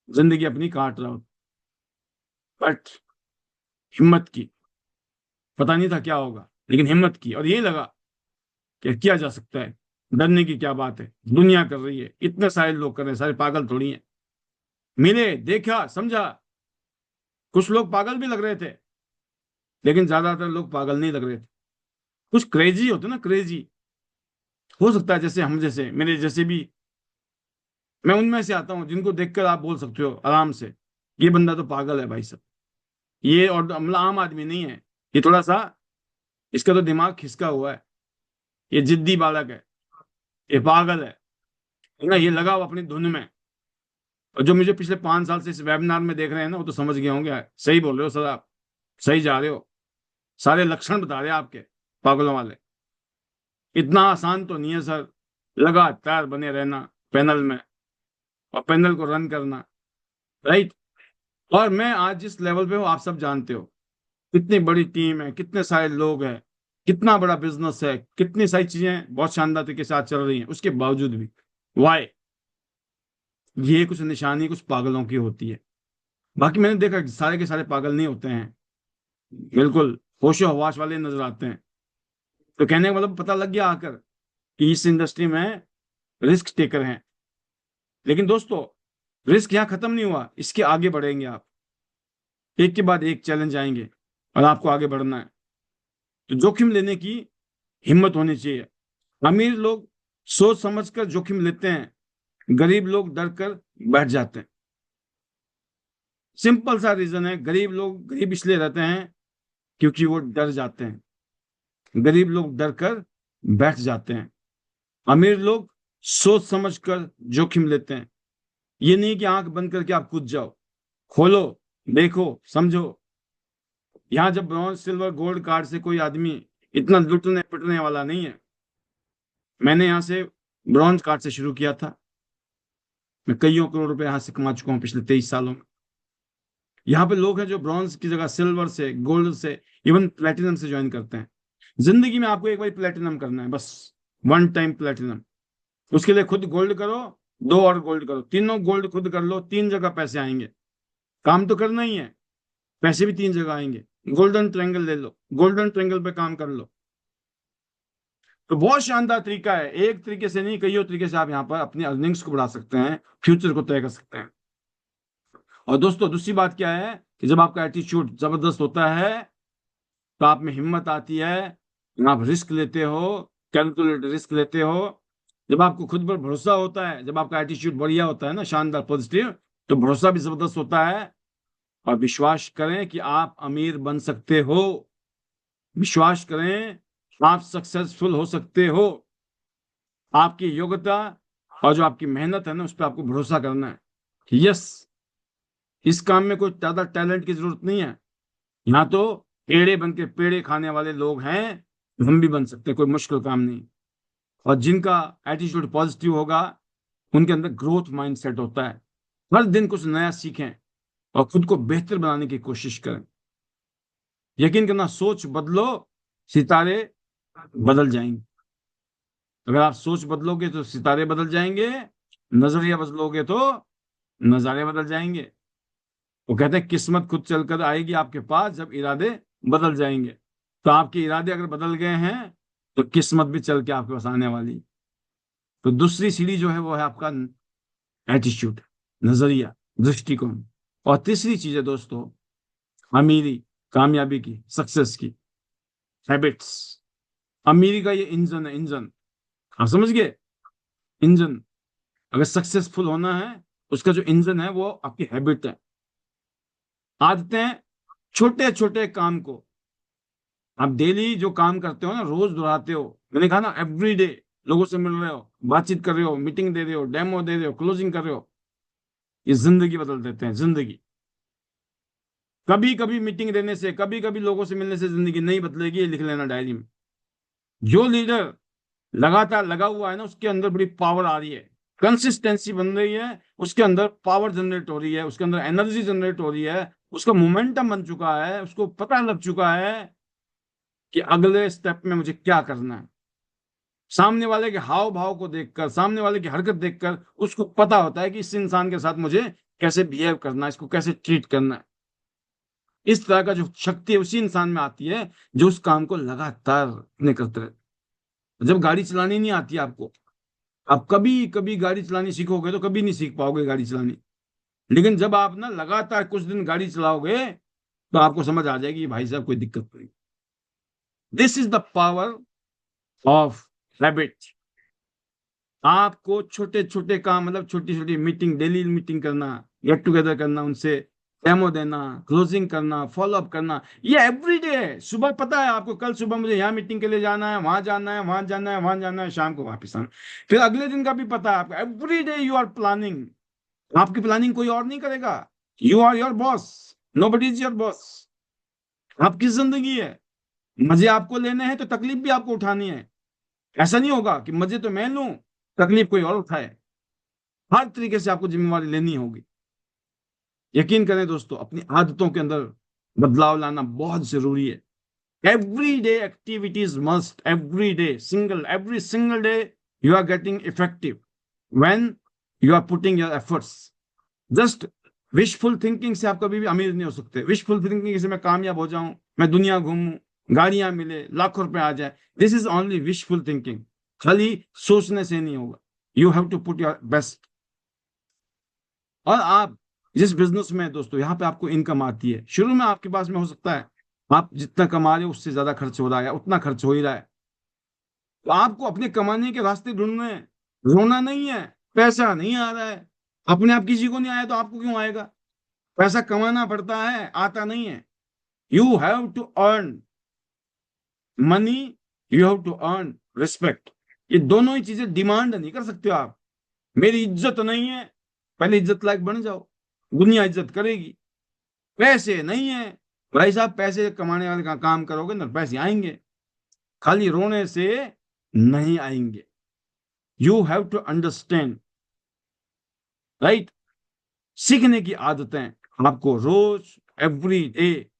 जिंदगी अपनी काट रहा होता। बट हिम्मत की, पता नहीं था क्या होगा, लेकिन हिम्मत की, और ये लगा कि किया जा सकता है। डरने की क्या बात है, दुनिया कर रही है, इतने सारे लोग कर रहे हैं, सारे पागल थोड़ी हैं। मिले, देखा, समझा, कुछ लोग पागल भी लग रहे थे, लेकिन ज्यादातर लोग पागल नहीं लग रहे थे। कुछ क्रेजी होते ना, क्रेजी, हो सकता है जैसे हम जैसे, मेरे जैसे भी, मैं उनमें से आता हूँ जिनको देखकर आप बोल सकते हो आराम से, ये बंदा तो पागल है भाई साहब। ये और मतलब आम आदमी नहीं है, ये थोड़ा सा, इसका तो दिमाग खिसका हुआ है, ये जिद्दी बालक है, ये पागल है ना, ये लगा हुआ अपनी धुन में। और जो मुझे पिछले 5 साल से इस वेबिनार में देख रहे हैं ना, वो तो समझ गए होंगे, सही बोल रहे हो सर आप, सही जा रहे हो, सारे लक्षण बता रहे हैं आपके, पागलों वाले। इतना आसान तो नहीं है सर, लगातार बने रहना पैनल में, और पैनल को रन करना, राइट। और मैं आज जिस लेवल पे हूँ आप सब जानते हो, कितनी बड़ी टीम है, कितने सारे लोग हैं, कितना बड़ा बिजनेस है, कितनी सारी चीजें बहुत शानदार तरीके से आज चल रही हैं, उसके बावजूद भी वाई, ये कुछ निशानी कुछ पागलों की होती है। बाकी मैंने देखा कि सारे के सारे पागल नहीं होते हैं, बिल्कुल होशो हवास वाले नजर आते हैं। तो कहने का मतलब पता लग गया आकर कि इस इंडस्ट्री में रिस्क टेकर हैं। लेकिन दोस्तों, रिस्क यहाँ खत्म नहीं हुआ, इसके आगे बढ़ेंगे आप, एक के बाद एक चैलेंज आएंगे और आपको आगे बढ़ना है। तो जोखिम लेने की हिम्मत होनी चाहिए। अमीर लोग सोच समझ कर जोखिम लेते हैं, गरीब लोग डर कर बैठ जाते हैं। सिंपल सा रीजन है, गरीब लोग गरीब इसलिए रहते हैं क्योंकि वो डर जाते हैं। गरीब लोग डर कर बैठ जाते हैं, अमीर लोग सोच समझ कर जोखिम लेते हैं। ये नहीं कि आंख बंद करके आप कूद जाओ, खोलो, देखो, समझो। यहाँ जब ब्रॉन्ज सिल्वर गोल्ड कार्ड से कोई आदमी इतना लुटने पिटने वाला नहीं है। मैंने यहाँ से ब्रॉन्ज कार्ड से शुरू किया था, मैं कईयों करोड़ रुपए यहाँ से कमा चुका हूँ पिछले 23 सालों में। यहाँ पे लोग हैं जो ब्रॉन्ज की जगह सिल्वर से, गोल्ड से, इवन प्लेटिनम से ज्वाइन करते हैं। जिंदगी में आपको एक बार प्लेटिनम करना है बस, वन टाइम प्लेटिनम। उसके लिए खुद गोल्ड करो, दो और गोल्ड करो, तीनों गोल्ड खुद कर लो, तीन जगह पैसे आएंगे। काम तो करना ही है, पैसे भी तीन जगह आएंगे। गोल्डन ट्रायंगल ले लो, गोल्डन ट्रायंगल पे काम कर लो। तो बहुत शानदार तरीका है, एक तरीके से नहीं कईयों तरीके से आप यहाँ पर अपनी अर्निंग्स को बढ़ा सकते हैं, फ्यूचर को तय कर सकते हैं। और दोस्तों दूसरी बात क्या है कि जब आपका एटीट्यूड जबरदस्त होता है तो आप में हिम्मत आती है, आप रिस्क लेते हो, कैलकुलेट रिस्क लेते हो। जब आपको खुद पर भरोसा होता है, जब आपका एटीट्यूड बढ़िया होता है ना, शानदार पॉजिटिव, तो भरोसा भी जबरदस्त होता है। और विश्वास करें कि आप अमीर बन सकते हो, विश्वास करें आप सक्सेसफुल हो सकते हो। आपकी योग्यता और जो आपकी मेहनत है ना, उस पर आपको भरोसा करना है कि यस, इस काम में कोई ज्यादा टैलेंट की जरूरत नहीं है। यहाँ तो पेड़े बन के पेड़े खाने वाले लोग हैं, हम भी बन सकते हैं, कोई मुश्किल काम नहीं। और जिनका एटीट्यूड पॉजिटिव होगा, उनके अंदर ग्रोथ माइंडसेट होता है। हर दिन कुछ नया सीखें और खुद को बेहतर बनाने की कोशिश करें। यकीन करना, सोच बदलो, सितारे बदल जाएंगे। अगर आप सोच बदलोगे तो सितारे बदल जाएंगे, नजरिया बदलोगे तो नजारे बदल जाएंगे। वो कहते हैं किस्मत खुद चलकर आएगी आपके पास जब इरादे बदल जाएंगे। तो आपके इरादे अगर बदल गए हैं तो किस्मत भी चल के आपके पास आने वाली। तो दूसरी सीढ़ी जो है वो है आपका एटीट्यूड, नजरिया, दृष्टिकोण। और तीसरी चीज है दोस्तों, अमीरी, कामयाबी की, सक्सेस की हैबिट्स। अमीरी का ये इंजन है, इंजन, आप समझ गए, इंजन। अगर सक्सेसफुल होना है, उसका जो इंजन है वो आपकी हैबिट है, आदतें। छोटे छोटे काम को आप डेली जो काम करते हो ना, रोज दोहराते हो। मैंने कहा ना, एवरी डे लोगों से मिल रहे हो, बातचीत कर रहे हो, मीटिंग दे रहे हो, डेमो दे रहे हो, क्लोजिंग कर रहे हो, ये जिंदगी बदल देते हैं, जिंदगी। कभी कभी मीटिंग देने से, कभी कभी लोगों से मिलने से जिंदगी नहीं बदलेगी, ये लिख लेना डायरी में। जो लीडर लगातार लगा हुआ है ना, उसके अंदर बड़ी पावर आ रही है, कंसिस्टेंसी बन रही है, उसके अंदर पावर जनरेट हो रही है, उसके अंदर एनर्जी जनरेट हो रही है, उसका मोमेंटम बन चुका है, उसको पता लग चुका है कि अगले स्टेप में मुझे क्या करना है। सामने वाले के हाव भाव को देखकर, सामने वाले की हरकत देखकर उसको पता होता है कि इस इंसान के साथ मुझे कैसे बिहेव करना है, इसको कैसे ट्रीट करना है। इस तरह का जो शक्ति है उसी इंसान में आती है जो उस काम को लगातार नहीं करते रहते। जब गाड़ी चलानी नहीं आती आपको, आप कभी कभी गाड़ी चलानी सीखोगे तो कभी नहीं सीख पाओगे गाड़ी चलानी। लेकिन जब आप ना लगातार कुछ दिन गाड़ी चलाओगे तो आपको समझ आ जाएगी भाई साहब कोई दिक्कत नहीं। This is the power of habit. आपको छोटे छोटे काम, मतलब छोटी छोटी मीटिंग, डेली मीटिंग करना, गेट टुगेदर करना, उनसे डेमो देना, क्लोजिंग करना, फॉलो अप करना, ये एवरीडे है। सुबह पता है आपको, कल सुबह मुझे यहाँ मीटिंग के लिए जाना है, वहां जाना है, वहां जाना है, वहां जाना है, शाम को वापस आना। फिर अगले दिन का भी पता है आपको, एवरीडे यू आर प्लानिंग। आपकी प्लानिंग कोई और नहीं करेगा, you are your boss, nobody is your boss. आपकी जिंदगी है, मजे आपको लेने हैं तो तकलीफ भी आपको उठानी है। ऐसा नहीं होगा कि मजे तो मैं लूं, तकलीफ कोई और उठाए। हर तरीके से आपको जिम्मेवारी लेनी होगी। यकीन करें दोस्तों, अपनी आदतों के अंदर बदलाव लाना बहुत जरूरी है। Every day activities must, every day, single, every single day you are getting effective when you are putting your efforts. Just wishful thinking से आप कभी भी अमीर नहीं हो सकते। विशफुल थिंकिंग से मैं कामयाब हो जाऊं, मैं दुनिया घूमूं, गाड़ियां मिले, लाखों रुपए आ जाए, this is only wishful thinking. खाली सोचने से नहीं होगा, you have to put your best. और आप जिस बिजनेस में हैं दोस्तों, यहाँ पे आपको इनकम आती है, शुरू में आपके पास में हो सकता है आप जितना कमा रहे हो उससे ज्यादा खर्च हो रहा है, उतना खर्च हो ही रहा है, तो आपको अपने कमाने के रास्ते ढूंढने हैं। रोना नहीं है, पैसा नहीं आ रहा है, अपने आप किसी को नहीं आया तो आपको क्यों आएगा? पैसा कमाना पड़ता है, आता नहीं है। You have to earn money, you have to earn respect. ये दोनों ही चीजें डिमांड नहीं कर सकते हो आप। मेरी इज्जत नहीं है, पहले इज्जत लायक बन जाओ, दुनिया इज्जत करेगी। पैसे नहीं है, भाई साहब पैसे कमाने वाले का काम करोगे ना, पैसे आएंगे, खाली रोने से नहीं आएंगे। You have to understand, right? सीखने की आदतें आपको रोज, every day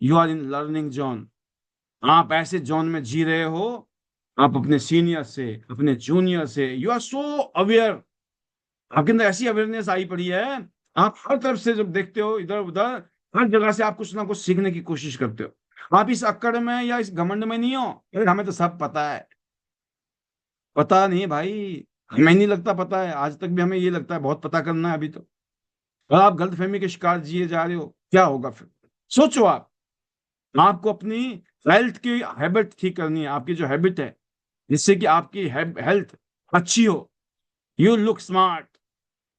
you are in learning zone. आप ऐसे जोन में जी रहे हो, आप अपने सीनियर से, अपने जूनियर से, यू आर सो अवेयर, आपके अंदर ऐसी अवेयरनेस आई पड़ी है। आप हर तरफ से जब देखते हो इधर उधर, हर जगह से आप कुछ ना कुछ सीखने की कोशिश करते हो। आप इस अक्कड़ में या इस घमंड में नहीं हो अरे हमें तो सब पता है। पता नहीं भाई, हमें नहीं लगता पता है, आज तक भी हमें ये लगता है बहुत पता करना है अभी तो। और आप गलतफहमी के शिकार जिए जा रहे हो, क्या होगा फिर? सोचो आप। आपको अपनी हेल्थ की हैबिट ठीक करनी है, आपकी जो हैबिट है जिससे कि आपकी हेल्थ अच्छी हो। यू लुक स्मार्ट,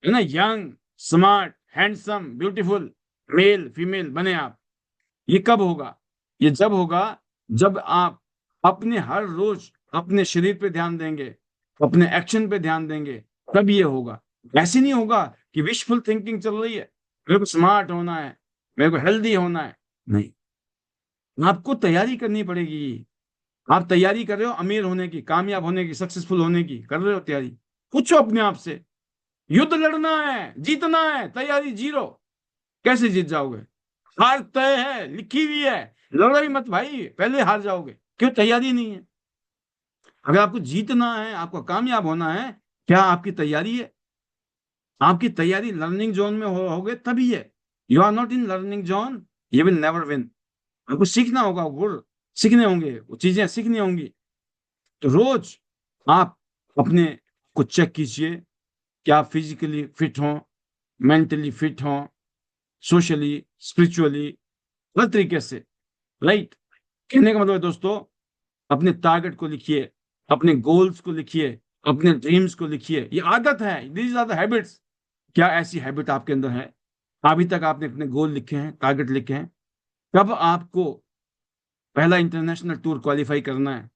है ना, young, smart, handsome, beautiful, male female बने आप। ये कब होगा? ये जब होगा जब आप अपने हर रोज अपने शरीर पे ध्यान देंगे, अपने एक्शन पे ध्यान देंगे, तब ये होगा। ऐसे नहीं होगा कि विशफुल थिंकिंग चल रही है, मेरे को स्मार्ट होना है, मेरे को हेल्दी होना है। नहीं, आपको तैयारी करनी पड़ेगी। आप तैयारी कर रहे हो अमीर होने की, कामयाब होने की, सक्सेसफुल होने की, कर रहे हो तैयारी? पूछो अपने आप से। युद्ध लड़ना है, जीतना है, तैयारी जीरो, कैसे जीत जाओगे? हार तय है, लिखी हुई है, लड़ो ही मत भाई, पहले हार जाओगे, क्यों? तैयारी नहीं है। अगर आपको जीतना है, आपको कामयाब होना है, क्या आपकी तैयारी है? आपकी तैयारी लर्निंग जोन में होगे तभी है। You are not in learning zone, you will never win. आपको सीखना होगा, गुर सीखने होंगे, वो चीजें सीखनी होंगी। तो रोज आप अपने को चेक कीजिए कि आप फिजिकली फिट हो, मेंटली फिट हो, सोशली, स्पिरिचुअली, हर तरीके से, राइट? कहने का मतलब है दोस्तों, अपने टारगेट को लिखिए, अपने गोल्स को लिखिए, अपने ड्रीम्स को लिखिए। ये आदत है, दीज आर द हैबिट्स। क्या ऐसी हैबिट आपके अंदर है? अभी तक आपने अपने गोल लिखे हैं, टारगेट लिखे हैं? कब आपको पहला इंटरनेशनल टूर क्वालिफाई करना है?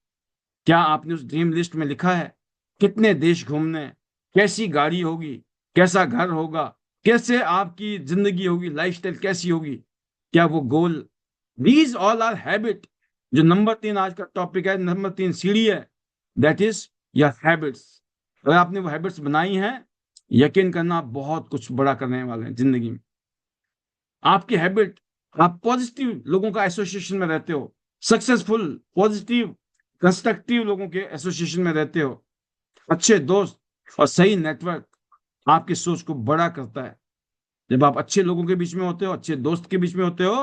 क्या आपने उस ड्रीम लिस्ट में लिखा है? कितने देश घूमने हैं? कैसी गाड़ी होगी? कैसा घर होगा? कैसे आपकी जिंदगी होगी? लाइफस्टाइल कैसी होगी? क्या वो goal? These all are habit. जो नंबर 3 आज का टॉपिक है, नंबर 3 सीढ़ी है, दैट इज योर हैबिट्स। अगर आपने वो हैबिट्स बनाई हैं, यकीन करना आप बहुत कुछ बड़ा करने वाले हैं जिंदगी में। आपकी हैबिट, आप पॉजिटिव लोगों का एसोसिएशन में रहते हो, सक्सेसफुल, पॉजिटिव, कंस्ट्रक्टिव लोगों के एसोसिएशन में रहते हो, अच्छे दोस्त और सही नेटवर्क आपकी सोच को बड़ा करता है। जब आप अच्छे लोगों के बीच में होते हो, अच्छे दोस्त के बीच में होते हो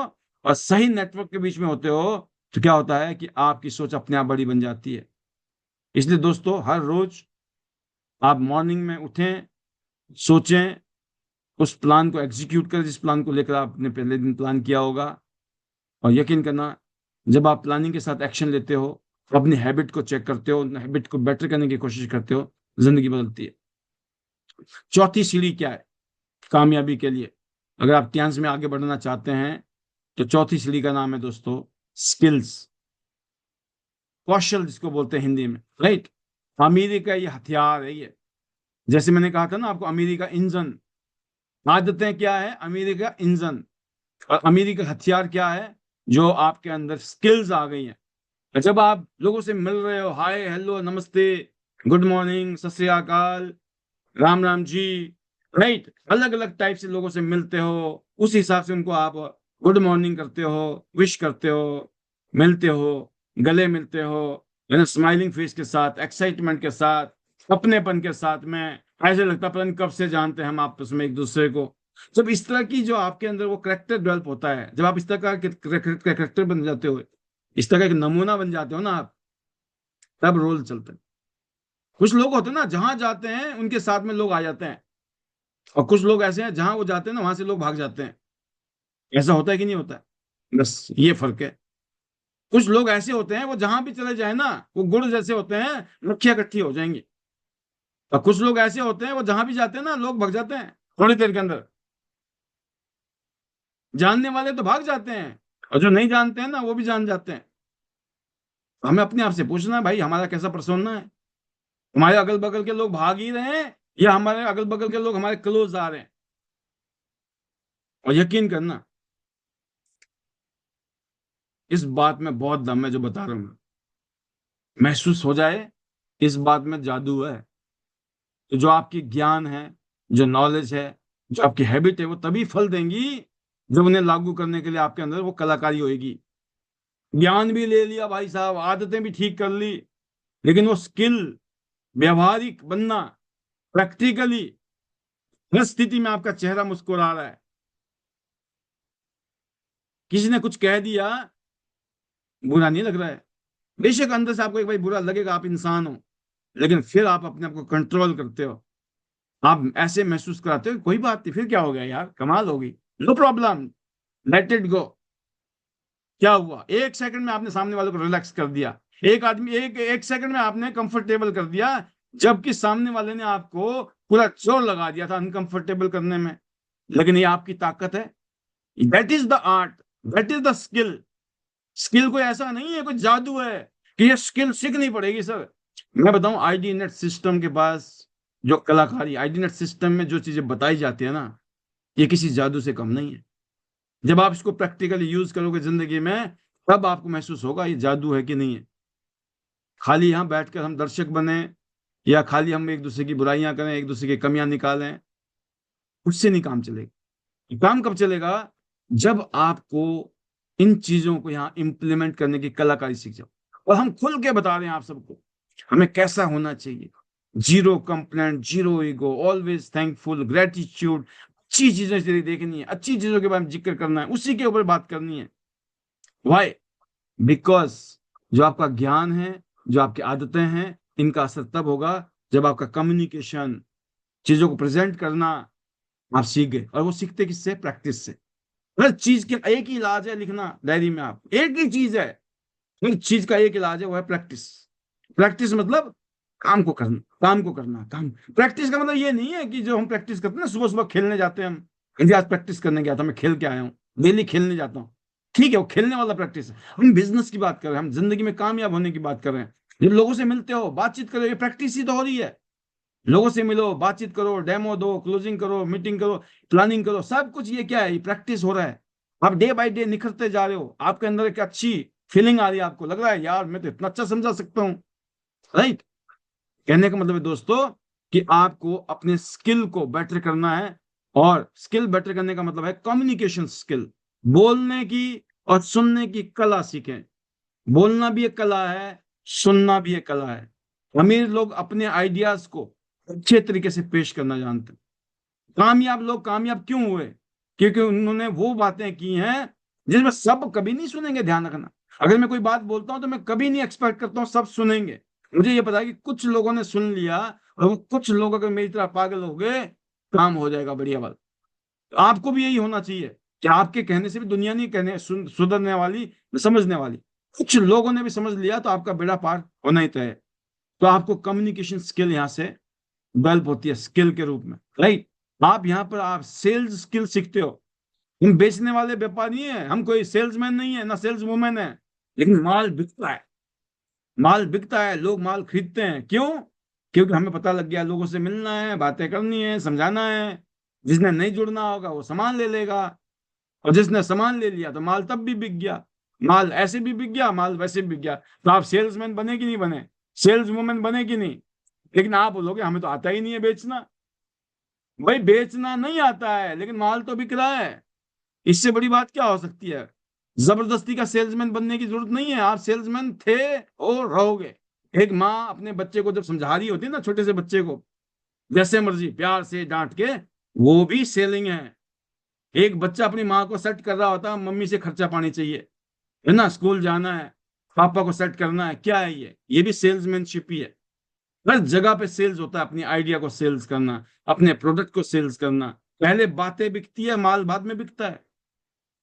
और सही नेटवर्क के बीच में होते हो, तो क्या होता है कि आपकी सोच अपने आप बड़ी बन जाती है। इसलिए दोस्तों, हर रोज आप मॉर्निंग में उठें, सोचें, उस प्लान को एग्जीक्यूट करें जिस प्लान को लेकर आपने पहले दिन प्लान किया होगा। और यकीन करना, जब आप प्लानिंग के साथ एक्शन लेते हो, अपनी हैबिट को चेक करते हो, हैबिट को बेटर करने की कोशिश करते हो, जिंदगी बदलती है। चौथी सीढ़ी क्या है कामयाबी के लिए? अगर आप टेंस में आगे बढ़ना चाहते हैं तो चौथी सीढ़ी का नाम है दोस्तों स्किल्स, कौशल जिसको बोलते हैं हिंदी में, राइट? अमीरी का ये हथियार है ये। जैसे मैंने कहा था ना आपको, अमीरी का इंजन। आदतें क्या है? अमीरी का इंजन। और अमीरी का हथियार क्या है? जो आपके अंदर स्किल्स आ गई हैं। जब आप लोगों से मिल रहे हो, हाय हेलो नमस्ते, गुड मॉर्निंग, सत श्री अकाल, राम राम जी, राइट, अलग अलग टाइप से लोगों से मिलते हो, उस हिसाब से उनको आप गुड मॉर्निंग करते हो, विश करते हो, मिलते हो, गले मिलते हो, है ना, स्माइलिंग फेस के साथ, एक्साइटमेंट के साथ, अपनेपन के साथ में, ऐसे लगता है पता नहीं कब से जानते हैं हम आपस में एक दूसरे को। जब इस तरह की जो आपके अंदर वो करेक्टर डेवलप होता है, जब आप इस तरह का करेक्टर बन जाते हो, इस तरह का एक नमूना बन जाते हो ना आप, तब रोल चलते हैं। कुछ लोग होते हैं ना, जहां जाते हैं उनके साथ में लोग आ जाते हैं। और कुछ लोग ऐसे हैं जहां वो जाते हैं ना वहां से लोग भाग जाते हैं। ऐसा होता है कि नहीं होता है? बस ये फर्क है। कुछ लोग ऐसे होते हैं वो जहां भी चले जाए ना, वो गुड़ जैसे होते हैं, मक्खियां इकट्ठी हो जाएंगी। और कुछ लोग ऐसे होते हैं वो जहां भी जाते हैं ना लोग भाग जाते हैं थोड़ी देर के अंदर। जानने वाले तो भाग जाते हैं, और जो नहीं जानते हैं ना वो भी जान जाते हैं। हमें अपने आप से पूछना है भाई हमारा कैसा पर्सोना है। हमारे अगल बगल के लोग भाग ही रहे हैं, या हमारे अगल बगल के लोग हमारे क्लोज आ रहे हैं। और यकीन करना, इस बात में बहुत दम है जो बता रहा हूं। महसूस हो जाए, इस बात में जादू है। तो जो आपकी ज्ञान है, जो नॉलेज है, जो आपकी हैबिट है, वो तभी फल देंगी जब उन्हें लागू करने के लिए आपके अंदर वो कलाकारी होगी। ज्ञान भी ले लिया भाई साहब, आदतें भी ठीक कर ली, लेकिन वो स्किल, व्यवहारिक बनना, प्रैक्टिकली हर स्थिति में आपका चेहरा मुस्कुरा रहा है। किसी ने कुछ कह दिया, बुरा नहीं लग रहा है। बेशक अंदर से आपको एक भाई बुरा लगेगा, आप इंसान हो, लेकिन फिर आप अपने आप को कंट्रोल करते हो। आप ऐसे महसूस कराते हो कोई बात नहीं, फिर क्या हो गया यार, कमाल होगी, no problem, let it go. क्या हुआ, एक सेकंड में आपने सामने वाले को रिलैक्स कर दिया। एक आदमी एक एक सेकंड में आपने कंफर्टेबल कर दिया, जबकि सामने वाले ने आपको पूरा जोर लगा दिया था अनकंफर्टेबल करने में। लेकिन ये आपकी ताकत है। That is the art, that is the skill. Skill कोई ऐसा नहीं है, कोई जादू है कि ये स्किल सीखनी पड़ेगी सर। मैं बताऊं, आईडी नेट सिस्टम के पास जो कलाकारी, आईडी नेट सिस्टम में जो चीजें बताई जाती है ना, ये किसी जादू से कम नहीं है। जब आप इसको प्रैक्टिकली यूज करोगे जिंदगी में, तब आपको महसूस होगा ये जादू है कि नहीं है। खाली यहां बैठकर हम दर्शक बने, या खाली हम एक दूसरे की बुराइयां करें, एक दूसरे की कमियां निकालें, उससे नहीं काम चलेगा। काम कब चलेगा? जब आपको इन चीजों को यहाँ इंप्लीमेंट करने की कलाकारी सीख जाओ। और हम खुल के बता रहे हैं आप सबको हमें कैसा होना चाहिए। Zero complaint, zero ego, always thankful, gratitude. अच्छी चीजें तेरी देखनी है, अच्छी चीजों के बारे में जिक्र करना है, उसी के ऊपर बात करनी है। वाई? बिकॉज जो आपका ज्ञान है, जो आपकी आदतें हैं, इनका असर तब होगा जब आपका कम्युनिकेशन, चीजों को प्रेजेंट करना आप सीख गए। और वो सीखते किससे? प्रैक्टिस से। हर चीज के एक ही इलाज है, लिखना डायरी में, आप एक ही चीज है, हर चीज का एक इलाज है, वो है प्रैक्टिस। प्रैक्टिस मतलब काम को करना, काम को करना, काम। प्रैक्टिस का मतलब ये नहीं है कि जो हम प्रैक्टिस करते हैं ना, सुबह सुबह खेलने जाते हैं हम, जी आज प्रैक्टिस करने गया था, मैं खेल के आया हूँ, डेली खेलने जाता हूँ। ठीक है, वो खेलने वाला प्रैक्टिस है। हम बिजनेस की बात कर रहे हैं, हम जिंदगी में कामयाब होने की बात कर रहे हैं। जब लोगों से मिलते हो, बातचीत करो, ये प्रैक्टिस ही तो हो रही है। लोगों से मिलो, बातचीत करो, डेमो दो, क्लोजिंग करो, मीटिंग करो, प्लानिंग करो, सब कुछ ये क्या है? ये प्रैक्टिस हो रहा है। आप डे बाय डे निखरते जा रहे हो, आपके अंदर एक अच्छी फीलिंग आ रही है, आपको लग रहा है यार मैं तो इतना अच्छा समझा सकता हूँ। राइट? कहने का मतलब है दोस्तों कि आपको अपने स्किल को बेटर करना है। और स्किल बेटर करने का मतलब है कम्युनिकेशन स्किल, बोलने की और सुनने की कला सीखें। बोलना भी एक कला है, सुनना भी एक कला है। अमीर लोग अपने आइडियाज को अच्छे तरीके से पेश करना जानते हैं। कामयाब लोग कामयाब क्यों हुए? क्योंकि उन्होंने वो बातें की हैं जिसमें सब कभी नहीं सुनेंगे। ध्यान रखना, अगर मैं कोई बात बोलता हूं तो मैं कभी नहीं एक्सपेक्ट करता हूं सब सुनेंगे। मुझे ये पता है कि कुछ लोगों ने सुन लिया, और वो कुछ लोग अगर मेरी तरह पागल हो गए, काम हो जाएगा बढ़िया बात। तो आपको भी यही होना चाहिए कि आपके कहने से भी दुनिया नहीं कहने सुधरने वाली, समझने वाली। कुछ लोगों ने भी समझ लिया तो आपका बेड़ा पार होना ही तय है। तो आपको कम्युनिकेशन स्किल यहाँ से डेवलप होती है स्किल के रूप में। राइट? आप यहाँ पर आप सेल्स स्किल सीखते हो। हम बेचने वाले व्यापारी हैं, हम कोई सेल्समैन नहीं है, ना सेल्स वुमेन है। लेकिन माल बिकता है, माल बिकता है, लोग माल खरीदते हैं। क्यों? क्योंकि हमें पता लग गया लोगों से मिलना है, बातें करनी है, समझाना है। जिसने नहीं जुड़ना होगा वो सामान ले लेगा, और जिसने सामान ले लिया तो माल तब भी बिक गया। माल ऐसे भी बिक गया, माल वैसे भी बिक गया। तो आप सेल्समैन बने कि नहीं बने, सेल्स वुमेन बने कि नहीं? लेकिन आप बोलोगे हमें तो आता ही नहीं है बेचना। भाई बेचना नहीं आता है, लेकिन माल तो बिक रहा है। इससे बड़ी बात क्या हो सकती है? जबरदस्ती का सेल्समैन बनने की जरूरत नहीं है, आप सेल्समैन थे और रहोगे। एक माँ अपने बच्चे को जब समझा रही होती है ना, छोटे से बच्चे को, जैसे मर्जी प्यार से डांट के, वो भी सेलिंग है। एक बच्चा अपनी माँ को सेट कर रहा होता है, मम्मी से खर्चा पानी चाहिए, है ना, स्कूल जाना है, पापा को सेट करना है, क्या है ये भी सेल्समैनशिप ही है। हर जगह पे सेल्स होता है, अपनी आइडिया को सेल्स करना, अपने प्रोडक्ट को सेल्स करना। पहले बातें बिकती है, माल बाद में बिकता है।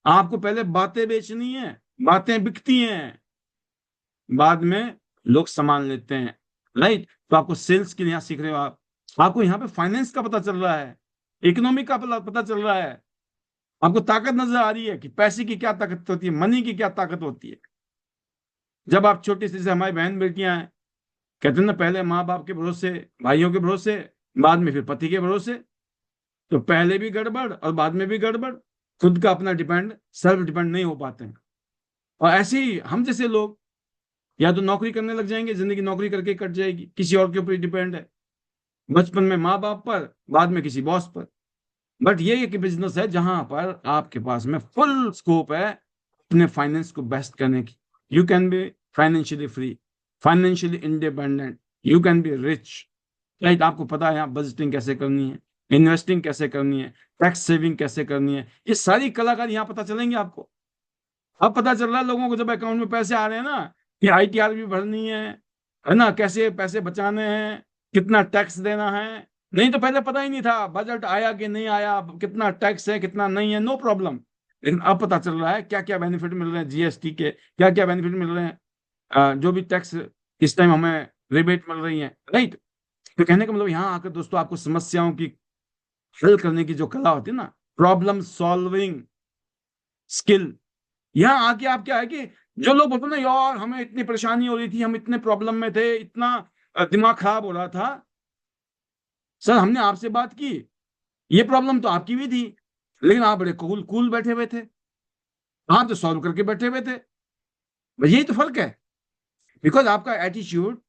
आपको पहले बातें बेचनी है, बातें बिकती हैं, बाद में लोग सामान लेते हैं। राइट? तो आपको सेल्स के लिए यहाँ सीख रहे हो आप, आपको यहाँ पे फाइनेंस का पता चल रहा है, इकोनॉमी का पता चल रहा है, आपको ताकत नजर आ रही है कि पैसे की क्या ताकत होती है, मनी की क्या ताकत होती है। जब आप छोटी सी, से हमारी बहन बेटियां हैं, कहते हैं ना, पहले माँ बाप के भरोसे, भाइयों के भरोसे, बाद में फिर पति के भरोसे। तो पहले भी गड़बड़ और बाद में भी गड़बड़, खुद का अपना डिपेंड, सेल्फ डिपेंड नहीं हो पाते हैं। और ऐसे ही हम जैसे लोग या तो नौकरी करने लग जाएंगे, जिंदगी नौकरी करके कट जाएगी, किसी और के ऊपर डिपेंड है, बचपन में माँ बाप पर, बाद में किसी बॉस पर। बट ये एक बिजनेस है जहां पर आपके पास में फुल स्कोप है अपने फाइनेंस को बेस्ट करने की। You can be financially free, financially independent, you can be rich. Right? आपको पता है यहाँ बजटिंग कैसे करनी है, इन्वेस्टिंग कैसे करनी है, टैक्स सेविंग कैसे करनी है, ये सारी कलाकारी यहाँ पता चलेंगे आपको। अब पता चल रहा है लोगों को, जब अकाउंट में पैसे आ रहे हैं ना, कि आईटीआर भी भरनी है ना, कैसे पैसे बचाने हैं, कितना टैक्स देना है। नहीं तो पहले पता ही नहीं था, बजट आया कि नहीं आया, कितना टैक्स है कितना नहीं है, नो प्रॉब्लम। लेकिन अब पता चल रहा है क्या क्या बेनिफिट मिल रहे हैं जीएसटी के, क्या क्या बेनिफिट मिल रहे हैं, जो भी टैक्स इस टाइम हमें रिबेट मिल रही है। राइट? तो कहने का मतलब यहाँ आकर दोस्तों आपको समस्याओं की हल करने की जो कला होती है ना, प्रॉब्लम सॉल्विंग स्किल, यहाँ आके आप क्या है कि जो लोग बोलते हैं ना, यार हमें इतनी परेशानी हो रही थी, हम इतने प्रॉब्लम में थे, इतना दिमाग खराब हो रहा था, सर हमने आपसे बात की, ये प्रॉब्लम तो आपकी भी थी, लेकिन आप बड़े कूल कूल बैठे हुए थे, आप तो सॉल्व करके बैठे हुए थे। बस यही तो फर्क है, बिकॉज आपका एटीट्यूड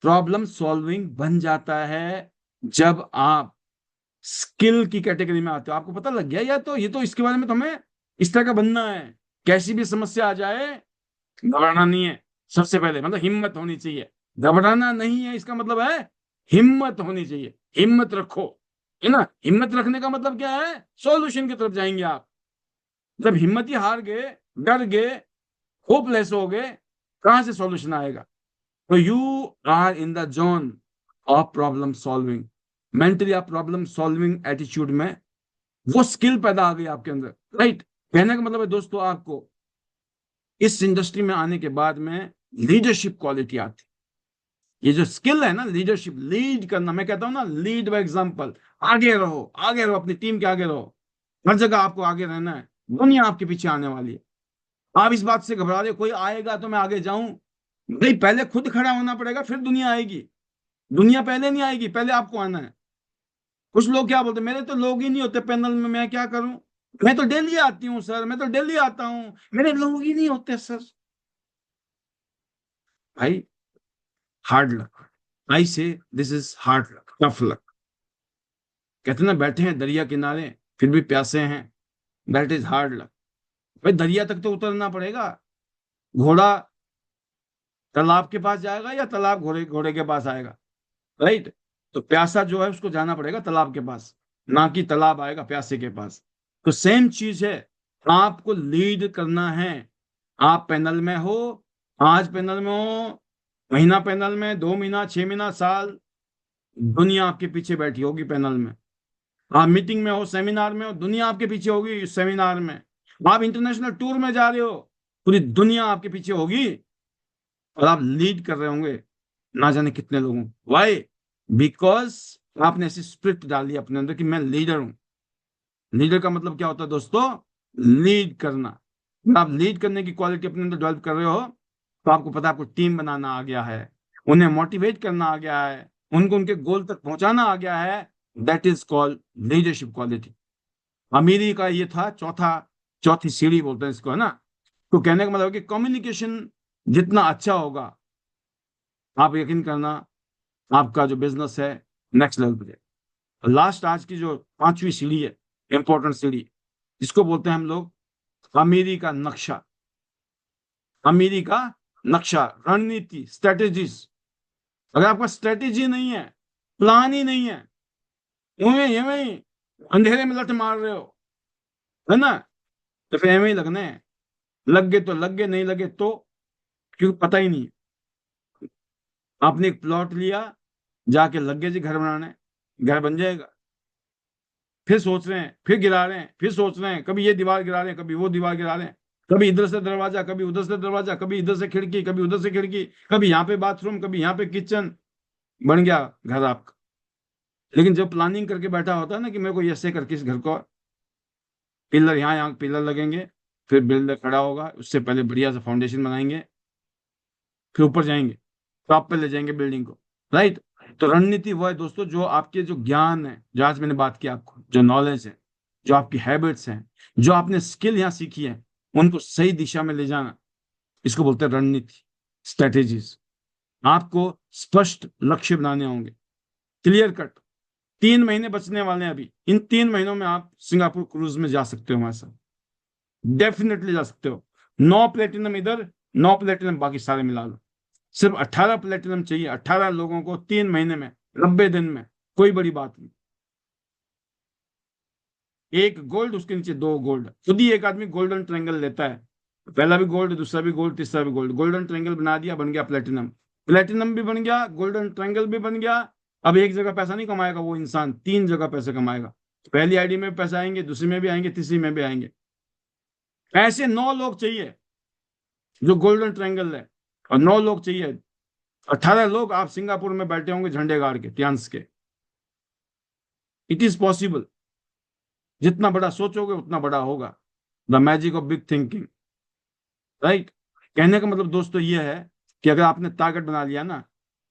प्रॉब्लम सॉल्विंग बन जाता है जब आप स्किल की कैटेगरी में आते हो। आपको पता लग गया, या तो ये तो इसके बारे में तो हमें इस तरह का बनना है, कैसी भी समस्या आ जाए घबराना नहीं है। सबसे पहले मतलब हिम्मत होनी चाहिए, घबराना नहीं है, इसका मतलब है हिम्मत होनी चाहिए, हिम्मत रखो। है ना? हिम्मत रखने का मतलब क्या है? सॉल्यूशन की तरफ जाएंगे आप। जब हिम्मत ही हार गए, डर गए, होपलेस हो गए, कहां से सॉल्यूशन आएगा? तो you are in the zone of problem solving, mentally आप प्रॉब्लम सॉल्विंग एटीट्यूड में, वो स्किल पैदा आ गई आपके अंदर। राइट? कहने का मतलब है दोस्तों, आपको इस इंडस्ट्री में आने के बाद में लीडरशिप क्वालिटी आती, ये जो स्किल है ना, लीडरशिप, लीड करना, मैं कहता हूं ना, लीड बाय एग्जांपल। आगे रहो, आगे रहो, अपनी टीम के आगे रहो, हर जगह आपको आगे रहना है, दुनिया आपके पीछे आने वाली है। आप इस बात से घबरा रहे हो कोई आएगा तो मैं आगे जाऊं, नहीं, पहले खुद खड़ा होना पड़ेगा, फिर दुनिया आएगी। दुनिया पहले नहीं आएगी, पहले आपको आना है। कुछ लोग क्या बोलते हैं, मेरे तो लोग ही नहीं होते पैनल में, मैं क्या करूं, मैं तो डेली आती हूँ सर, मैं तो डेली आता हूं, मेरे लोग ही नहीं होते सर। भाई, हार्ड लक, आई से this is hard luck, tough luck. कहते ना, बैठे हैं दरिया किनारे फिर भी प्यासे हैं, दैट इज हार्ड लक। भाई दरिया तक तो उतरना पड़ेगा। घोड़ा तालाब के पास जाएगा या तालाब घोड़े घोड़े के पास आएगा? राइट? तो प्यासा जो है उसको जाना पड़ेगा तालाब के पास, ना कि तालाब आएगा प्यासे के पास। तो सेम चीज है, आपको लीड करना है। आप पैनल में हो, आज पैनल में हो, महीना पैनल में, 2 महीना, 6 महीना, साल, दुनिया आपके पीछे बैठी होगी पैनल में। आप मीटिंग में हो, सेमिनार में हो, दुनिया आपके पीछे होगी इस सेमिनार में। आप इंटरनेशनल टूर में जा रहे हो, पूरी दुनिया आपके पीछे होगी, और आप लीड कर रहे होंगे ना जाने कितने लोगों। वाई? बिकॉज आपने ऐसी स्पिरिट डाली अपने अंदर कि मैं लीडर हूं। लीडर का मतलब क्या होता है दोस्तों? लीड करना। जब आप लीड करने की क्वालिटी अपने अंदर डेवलप कर रहे हो, तो आपको पता है आपको टीम बनाना आ गया है, उन्हें मोटिवेट करना आ गया है, उनको उनके गोल तक पहुंचाना आ गया है। That is called leadership quality. अमीरी का ये था चौथी सीढ़ी बोलते हैं इसको, है ना? तो कहने का मतलब है कि कम्युनिकेशन जितना अच्छा होगा, आप यकीन करना, आपका जो बिजनेस है नेक्स्ट लेवल पे जाएगा। लास्ट, आज की जो पांचवी सीढ़ी है, इंपॉर्टेंट सीढ़ी, जिसको बोलते हैं हम लोग अमीरी का नक्शा। अमीरी का नक्शा, रणनीति, स्ट्रेटेजीज। अगर आपका स्ट्रेटेजी नहीं है, प्लान ही नहीं है, वही अंधेरे में लठ मार रहे हो, है ना, तो फिर एवं ही लगने हैं। लग गए तो लग गए, नहीं लगे तो, क्योंकि पता ही नहीं। आपने एक प्लॉट लिया, जाके लग गए जी घर बनाने, घर बन जाएगा। फिर सोच रहे हैं, फिर गिरा रहे हैं, फिर सोच रहे हैं, कभी ये दीवार गिरा रहे हैं, कभी वो दीवार गिरा रहे हैं, कभी इधर से दरवाजा, कभी उधर से दरवाजा, कभी इधर से खिड़की, कभी उधर से खिड़की, कभी यहाँ पे बाथरूम, कभी यहाँ पे किचन, बन गया घर आपका। लेकिन जब प्लानिंग करके बैठा होता है ना कि मेरे को ऐसे करके इस घर को, पिलर यहाँ यहाँ पिलर लगेंगे, फिर बिल्डर खड़ा होगा, उससे पहले बढ़िया से फाउंडेशन बनाएंगे, फिर ऊपर जाएंगे, टॉप पे ले जाएंगे बिल्डिंग को, राइट। तो रणनीति वो है दोस्तों, जो आपके जो ज्ञान है, जो आज मैंने बात की आपको, जो नॉलेज है, जो आपकी हैबिट्स हैं, जो आपने स्किल यहाँ सीखी है, उनको सही दिशा में ले जाना, इसको बोलते हैं रणनीति, स्ट्रेटेजीज। आपको स्पष्ट लक्ष्य बनाने होंगे, क्लियर कट। 3 महीने बचने वाले हैं अभी, इन 3 महीनों में आप सिंगापुर क्रूज में जा सकते हो हमारे साथ, डेफिनेटली जा सकते हो। 9 प्लेटिनम इधर, 9 प्लेटिनम बाकी सारे मिला लो, सिर्फ 18 प्लेटिनम चाहिए 18 लोगों को 3 महीने में, 90 दिन में, कोई बड़ी बात नहीं। एक गोल्ड, उसके नीचे 2 गोल्ड, खुद ही एक आदमी गोल्डन ट्रायंगल लेता है, पहला भी गोल्ड, दूसरा भी गोल्ड, तीसरा भी गोल्ड, गोल्डन ट्रायंगल बना दिया, बन गया प्लेटिनम। प्लेटिनम भी बन गया, गोल्डन ट्रायंगल भी बन गया। अब एक जगह पैसा नहीं कमाएगा वो इंसान, 3 जगह पैसे कमाएगा। पहली आईडी में पैसे आएंगे, दूसरी में भी आएंगे, तीसरी में भी आएंगे। ऐसे 9 लोग चाहिए जो गोल्डन ट्रायंगल है, और 9 लोग चाहिए, 18 लोग आप सिंगापुर में बैठे होंगे झंडे गाड़ के, ट्यांस के। इट इज पॉसिबल, जितना बड़ा सोचोगे उतना बड़ा होगा। The magic of big thinking, right. कहने का मतलब दोस्तों ये है कि अगर आपने टारगेट बना लिया ना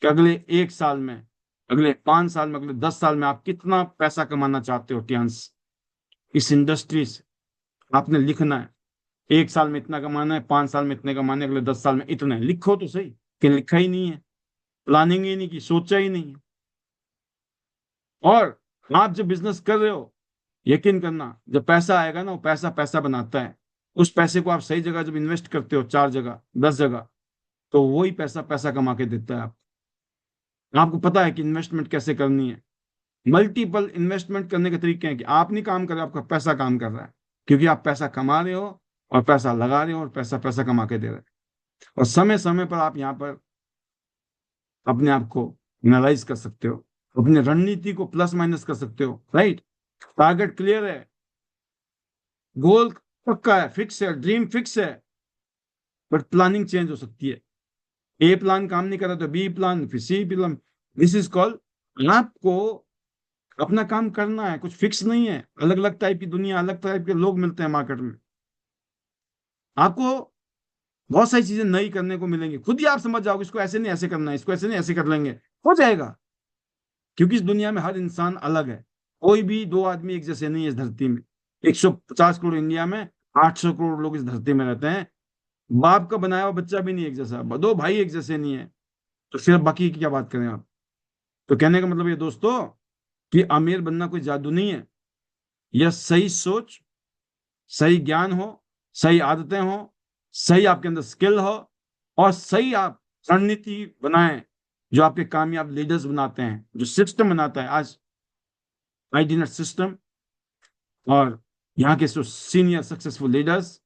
कि अगले 1 साल में, अगले 5 साल में, अगले 10 साल में आप कितना पैसा कमाना चाहते हो ट्यांस, इस इंडस्ट्री से, आपने लिखना है। 1 साल में इतना कमाना है, 5 साल में इतने कमाने, अगले 10 साल में इतने, लिखो तो सही। कि लिखा ही नहीं है, प्लानिंग ही नहीं की, सोचा ही नहीं है। और आप जब बिजनेस कर रहे हो, यकीन करना, जब पैसा आएगा ना, वो पैसा पैसा बनाता है। उस पैसे को आप सही जगह जब इन्वेस्ट करते हो, 4 जगह, 10 जगह, तो वही पैसा पैसा कमा के देता है आपको पता है कि इन्वेस्टमेंट कैसे करनी है। मल्टीपल इन्वेस्टमेंट करने के तरीके हैं कि आप नहीं काम कर रहे, आपका पैसा काम कर रहा है, क्योंकि आप पैसा कमा रहे हो और पैसा लगा रहे हो और पैसा पैसा कमा के दे रहे हो। और समय समय पर आप यहाँ पर अपने आप को एनालाइज कर सकते हो, अपनी रणनीति को प्लस माइनस कर सकते हो, राइट। टारगेट क्लियर है, गोल पक्का है, फिक्स है, ड्रीम फिक्स है, बट प्लानिंग चेंज हो सकती है। ए प्लान काम नहीं कर रहा तो बी प्लान, फिर सी प्लान। दिस इज कॉल्ड, आपको अपना काम करना है, कुछ फिक्स नहीं है। अलग अलग टाइप की दुनिया, अलग टाइप के लोग मिलते हैं मार्केट में, आपको बहुत सारी चीजें नई करने को मिलेंगी, खुद ही आप समझ जाओगे इसको ऐसे नहीं ऐसे करना है, इसको ऐसे नहीं ऐसे कर लेंगे, हो जाएगा। क्योंकि इस दुनिया में हर इंसान अलग है, कोई भी 2 आदमी एक जैसे नहीं है इस धरती में। 150 करोड़ इंडिया में, 800 करोड़ लोग इस धरती में रहते हैं। बाप का बनाया हुआ बच्चा भी नहीं एक जैसा, 2 भाई एक जैसे नहीं है, तो फिर बाकी की क्या बात करें आप। तो कहने का मतलब ये दोस्तों कि अमीर बनना कोई जादू नहीं है। यह सही सोच, सही ज्ञान हो, सही आदतें हो, सही आपके अंदर स्किल हो, और सही आप रणनीति बनाएं, जो आपके कामयाब लीडर्स बनाते हैं, जो सिस्टम बनाता है आज आईडीनेट सिस्टम। और यहाँ के जो सीनियर सक्सेसफुल लीडर्स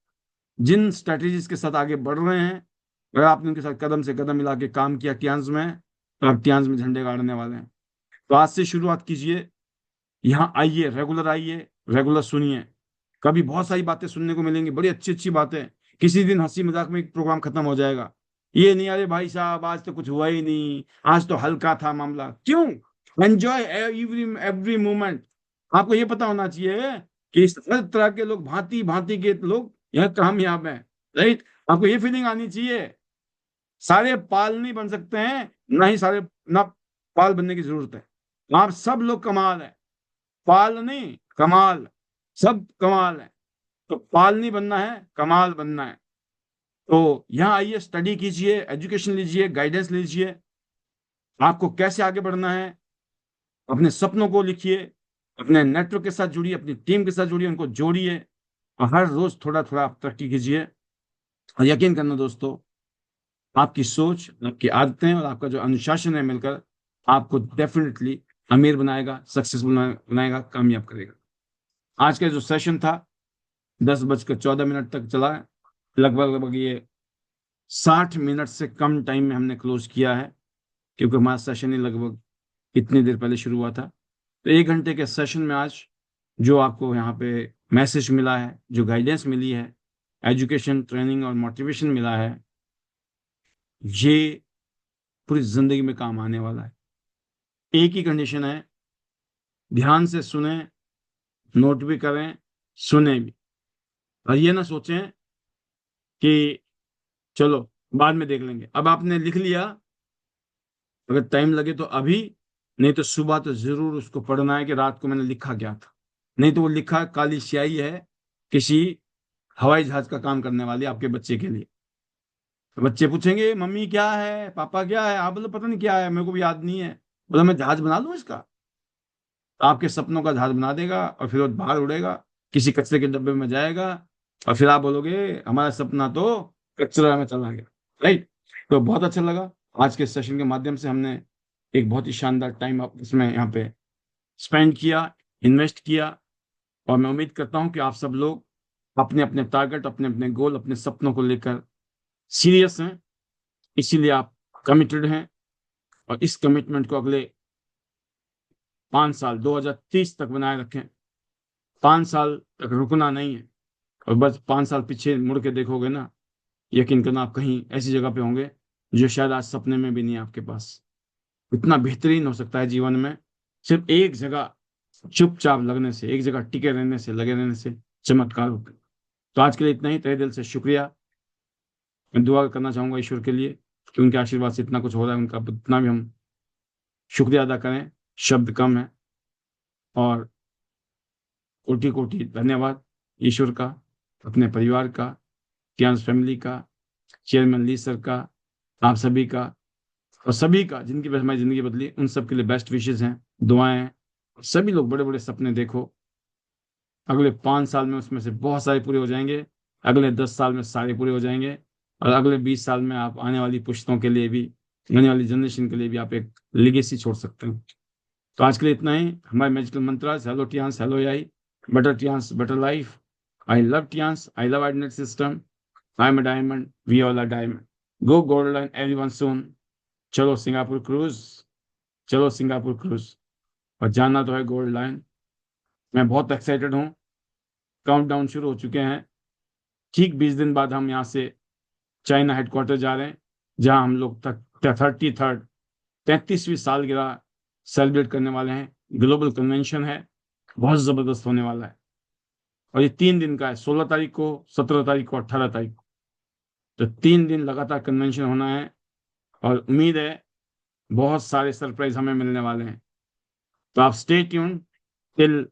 जिन स्ट्रेटेजीज के साथ आगे बढ़ रहे हैं, अगर आपने उनके साथ कदम से कदम मिला के काम किया ट्यांस में, तो आप ट्यांस में झंडे गाड़ने वाले हैं। तो आज से शुरुआत कीजिए, यहाँ आइए, रेगुलर सुनिए। कभी बहुत सारी बातें सुनने को मिलेंगी, बड़ी अच्छी अच्छी बातें। किसी दिन हंसी मजाक में एक प्रोग्राम खत्म हो जाएगा, ये नहीं अरे भाई साहब आज तो कुछ हुआ ही नहीं, आज तो हल्का था मामला। क्यों? Enjoy every every moment. आपको ये पता होना चाहिए कि इस हर तरह के लोग, भांति भांति के लोग यहाँ कामयाब हैं, राइट। आपको ये फीलिंग आनी चाहिए, सारे पाल नहीं बन सकते हैं, ना ही सारे, ना पाल बनने की जरूरत है। आप सब लोग कमाल है, पाल नहीं कमाल, सब कमाल है। तो पाल नहीं बनना है, कमाल बनना है। तो यहाँ आइए, स्टडी कीजिए, एजुकेशन लीजिए, गाइडेंस लीजिए। आपको कैसे आगे बढ़ना है, अपने सपनों को लिखिए, अपने नेटवर्क के साथ जुड़िए, अपनी टीम के साथ जुड़िए, उनको जोड़िए, और हर रोज थोड़ा थोड़ा आप तरक्की कीजिए। और यकीन करना दोस्तों, आपकी सोच, आपकी आदतें और आपका जो अनुशासन है मिलकर आपको डेफिनेटली अमीर बनाएगा, सक्सेसफुल बनाएगा, कामयाब करेगा। आज का जो सेशन था 10:14 तक चला है, लगभग लगभग ये 60 मिनट से कम टाइम में हमने क्लोज किया है, क्योंकि हमारा सेशन ही लगभग इतनी देर पहले शुरू हुआ था। तो 1 घंटे के सेशन में आज जो आपको यहाँ पे मैसेज मिला है, जो गाइडेंस मिली है, एजुकेशन, ट्रेनिंग और मोटिवेशन मिला है, ये पूरी जिंदगी में काम आने वाला है। एक ही कंडीशन है, ध्यान से सुने, नोट भी करें, सुने भी, और ये ना सोचें कि चलो बाद में देख लेंगे। अब आपने लिख लिया, अगर टाइम लगे तो अभी, नहीं तो सुबह तो जरूर उसको पढ़ना है कि रात को मैंने लिखा क्या था। नहीं तो वो लिखा काली स्याही है किसी हवाई जहाज का काम करने वाली आपके बच्चे के लिए। तो बच्चे पूछेंगे मम्मी क्या है, पापा क्या है, आप बोलो पता नहीं क्या है, मेरे को भी याद नहीं है। बोला मैं जहाज बना लूं इसका। तो आपके सपनों का जहाज बना देगा और फिर वो बाहर उड़ेगा, किसी कचरे के डब्बे में जाएगा, और फिर आप बोलोगे हमारा सपना तो कचरा में चला गया। राइट। तो बहुत अच्छा लगा, आज के सेशन के माध्यम से हमने एक बहुत ही शानदार टाइम इसमें यहाँ पे स्पेंड किया, इन्वेस्ट किया। और मैं उम्मीद करता हूँ कि आप सब लोग अपने अपने टारगेट, अपने अपने गोल, अपने सपनों को लेकर सीरियस हैं, इसीलिए आप कमिटेड हैं। और इस कमिटमेंट को अगले 5 साल 2030 तक बनाए रखें। 5 साल तक रुकना नहीं है, और बस 5 साल पीछे मुड़ के देखोगे ना, यकीन करना आप कहीं ऐसी जगह पे होंगे जो शायद आज सपने में भी नहीं है आपके पास। इतना बेहतरीन हो सकता है जीवन में, सिर्फ एक जगह चुपचाप लगने से, एक जगह टिके रहने से, लगे रहने से चमत्कार होते हैं। तो आज के लिए इतना ही, तहे दिल से शुक्रिया। मैं दुआ करना चाहूंगा ईश्वर के लिए कि उनके आशीर्वाद से इतना कुछ हो रहा है, उनका इतना भी हम शुक्रिया अदा करें, शब्द कम है। और कोटि कोटि धन्यवाद ईश्वर का, अपने परिवार का, कियांस फैमिली का, चेयरमैन ली सर का, आप सभी का, और सभी का जिनकी वजह से हमारी जिंदगी बदली, उन सब के लिए बेस्ट विशेष हैं, दुआएं हैं। सभी लोग बड़े बड़े सपने देखो, अगले 5 साल में उसमें से बहुत सारे पूरे हो जाएंगे, अगले 10 साल में सारे पूरे हो जाएंगे, और अगले 20 साल में आप आने वाली पुश्तों के लिए भी, आने वाली जनरेशन के लिए भी आप एक लिगेसी छोड़ सकते हैं। तो आज के लिए इतना ही। हमारे magical mantras, hello Tiens, hello AI, better Tiens, better life, I love Tiens, I love IDNet system, I am a diamond, we all are diamond, go gold line everyone soon. चलो सिंगापुर क्रूज, चलो Singapore cruise, और जाना तो है gold line. मैं बहुत excited हूँ, countdown शुरू हो चुके हैं। ठीक 20 दिन बाद हम यहाँ से चाइना हेडक्वार्टर जा रहे हैं, जहाँ हम लोग तक 33वीं सालगिरह सेलिब्रेट करने वाले हैं। ग्लोबल कन्वेंशन है, बहुत जबरदस्त होने वाला है। और ये 3 दिन का है, 16 तारीख को, 17 तारीख को, 18 तारीख को। तो 3 दिन लगातार कन्वेंशन होना है, और उम्मीद है बहुत सारे सरप्राइज हमें मिलने वाले हैं। तो आप स्टे ट्यून टिल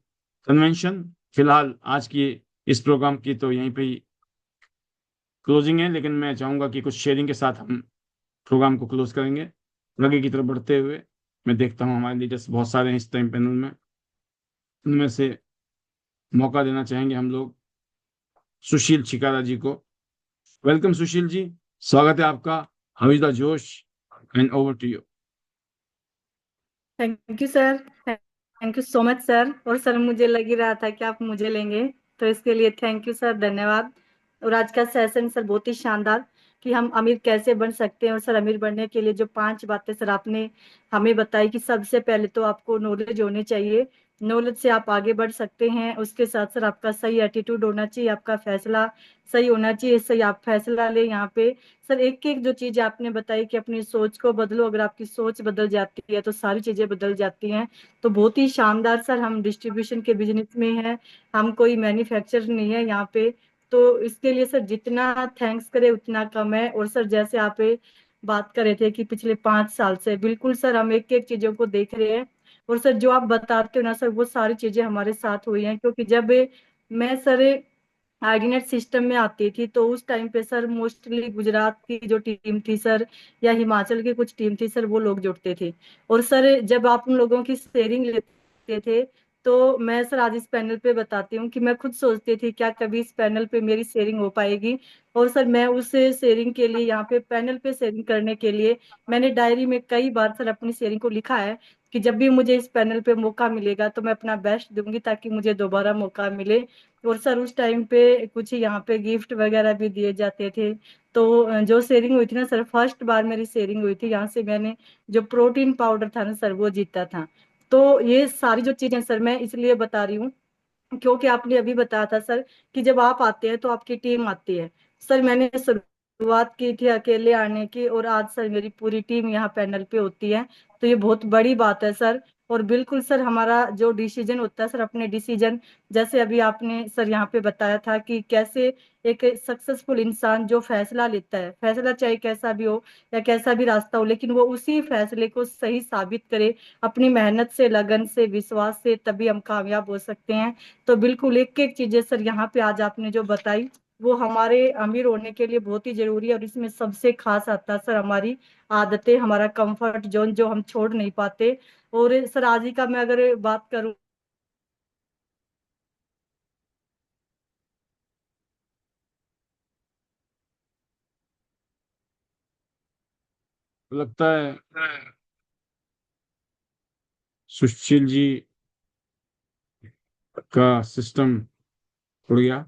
कन्वेंशन। फिलहाल आज की इस प्रोग्राम की तो यहीं पे ही क्लोजिंग है, लेकिन मैं चाहूंगा कि कुछ शेयरिंग के साथ हम प्रोग्राम को क्लोज करेंगे। आगे की तरफ बढ़ते हुए मैं देखता हूँ हमारे लीडर्स बहुत सारे हैं इस टाइम पैनल में, उनमें से मौका देना चाहेंगे हम लोग सुशील छिकारा जी को। वेलकम सुशील जी, स्वागत है आपका। हाउ इज द जोश, and over to you. Thank you sir, thank you so much sir. और सर मुझे लग ही रहा था कि आप मुझे लेंगे, तो इसके लिए थैंक यू सर, धन्यवाद। और आज का सेशन सर बहुत ही शानदार, कि हम अमीर कैसे बन सकते हैं। और सर अमीर बनने के लिए जो 5 बातें सर आपने हमें बताई, कि सबसे पहले तो आपको नॉलेज होनी चाहिए, नॉलेज से आप आगे बढ़ सकते हैं। उसके साथ सर आपका सही एटीट्यूड होना चाहिए, आपका फैसला सही होना चाहिए, सही आप फैसला ले यहाँ पे। सर एक एक जो चीज आपने बताई कि अपनी सोच को बदलो, अगर आपकी सोच बदल जाती है तो सारी चीजें बदल जाती हैं। तो बहुत ही शानदार सर, हम डिस्ट्रीब्यूशन के बिजनेस में हैं, हम कोई मैन्युफैक्चर नहीं है यहाँ पे। तो इसके लिए सर जितना थैंक्स करे उतना कम है। और सर जैसे आप बात कर रहे थे कि पिछले 5 साल से, बिल्कुल सर हम एक एक चीजों को देख रहे हैं। और सर जो आप बताते हो ना सर, वो सारी चीजें हमारे साथ हुई हैं। क्योंकि जब मैं सर आईडीनेट सिस्टम में आती थी, तो उस टाइम पे सर मोस्टली गुजरात की जो टीम थी सर, या हिमाचल की कुछ टीम थी सर, वो लोग जुड़ते थे। और सर जब आप उन लोगों की शेयरिंग लेते थे, तो मैं सर आज इस पैनल पे बताती हूँ कि मैं खुद सोचती थी क्या कभी इस पैनल पे मेरी शेयरिंग हो पाएगी। और सर मैं उस शेयरिंग के लिए, यहाँ पे पैनल पे शेयरिंग करने के लिए, मैंने डायरी में कई बार सर अपनी शेयरिंग को लिखा है, कि जब भी मुझे इस पैनल पे मौका मिलेगा तो मैं अपना बेस्ट दूंगी, ताकि मुझे दोबारा मौका मिले। और सर उस टाइम पे कुछ यहाँ पे गिफ्ट वगैरह भी दिए जाते थे। तो जो शेयरिंग हुई थी ना सर, फर्स्ट बार मेरी शेयरिंग हुई थी, यहाँ से मैंने जो प्रोटीन पाउडर था ना सर वो जीता था। तो ये सारी जो चीजें सर मैं इसलिए बता रही हूँ क्योंकि आपने अभी बताया था सर कि जब आप आते हैं तो आपकी टीम आती है। सर मैंने शुरुआत की थी अकेले आने की, और आज सर मेरी पूरी टीम यहाँ पैनल पे होती है। तो ये बहुत बड़ी बात है सर। और बिल्कुल सर हमारा जो डिसीजन होता है सर, अपने डिसीजन, जैसे अभी आपने सर यहाँ पे बताया था कि कैसे एक सक्सेसफुल इंसान जो फैसला लेता है, फैसला चाहे कैसा भी हो या कैसा भी रास्ता हो, लेकिन वो उसी फैसले को सही साबित करे अपनी मेहनत से, लगन से, विश्वास से, तभी हम कामयाब हो सकते हैं। तो बिल्कुल एक एक चीजें सर यहाँ पे आज आपने जो बताई वो हमारे अमीर होने के लिए बहुत ही जरूरी है। और इसमें सबसे खास आता है सर हमारी आदतें, हमारा कंफर्ट जोन जो हम छोड़ नहीं पाते। और सर आज ही का मैं अगर बात करूं, लगता है सुशील जी का सिस्टम उड़ गया,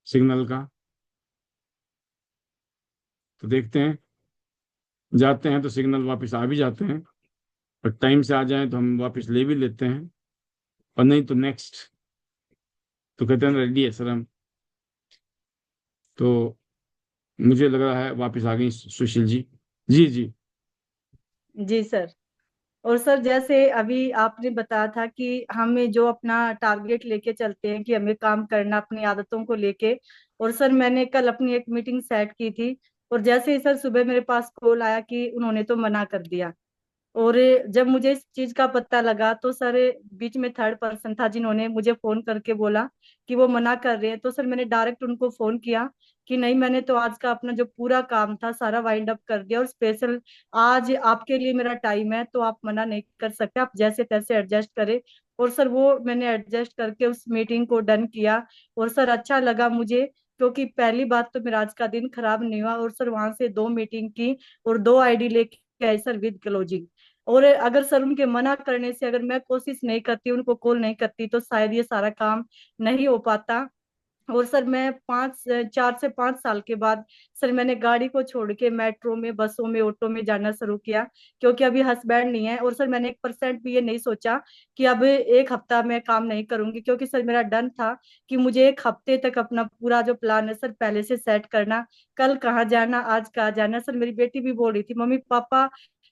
सिग्नल का। तो देखते हैं, जाते हैं तो सिग्नल वापस आ भी जाते हैं, और टाइम से आ जाएं तो हम वापस ले भी लेते हैं, और नहीं तो नेक्स्ट। तो कहते हैं रेडी है सर हम। तो मुझे लग रहा है वापस आ गई सुशील जी। जी जी। जी सर। और सर जैसे अभी आपने बताया था कि हमें जो अपना टारगेट लेके चलते हैं कि हमें काम करना अपनी आदतों को लेके। और सर मैंने कल अपनी एक मीटिंग सेट की थी, और जैसे ही सर सुबह मेरे पास कॉल आया कि उन्होंने तो मना कर दिया। और जब मुझे इस चीज का पता लगा तो सर बीच में थर्ड पर्सन था जिन्होंने मुझे फोन करके बोला कि वो मना कर रहे हैं। तो सर मैंने डायरेक्ट उनको फोन किया कि नहीं, मैंने तो आज का अपना जो पूरा काम था सारा वाइंड अप कर दिया, और स्पेशल आज आपके लिए मेरा टाइम है, तो आप मना नहीं कर सकते, आप जैसे तैसे एडजस्ट करें। और सर वो मैंने एडजस्ट करके उस मीटिंग को डन किया। और सर अच्छा लगा मुझे, क्योंकि पहली बात तो मेरा आज का दिन खराब नहीं हुआ। और सर वहां से 2 मीटिंग की और 2 आईडी लेके आई सर विद क्लोजिंग। और अगर सर उनके मना करने से अगर मैं कोशिश नहीं करती, उनको कॉल नहीं करती, तो शायद ये सारा काम नहीं हो पाता। और सर मैं 4 से 5 साल के बाद सर मैंने गाड़ी को छोड़ के मेट्रो में, बसों में, ऑटो में जाना शुरू किया, क्योंकि अभी हस्बैंड नहीं है। और सर मैंने 1% भी ये नहीं सोचा कि अब एक हफ्ता मैं काम नहीं करूंगी, क्योंकि सर मेरा डन था कि मुझे एक हफ्ते तक अपना पूरा जो प्लान है सर पहले से सेट करना, कल कहाँ जाना, आज कहाँ जाना। सर मेरी बेटी भी बोल रही थी मम्मी पापा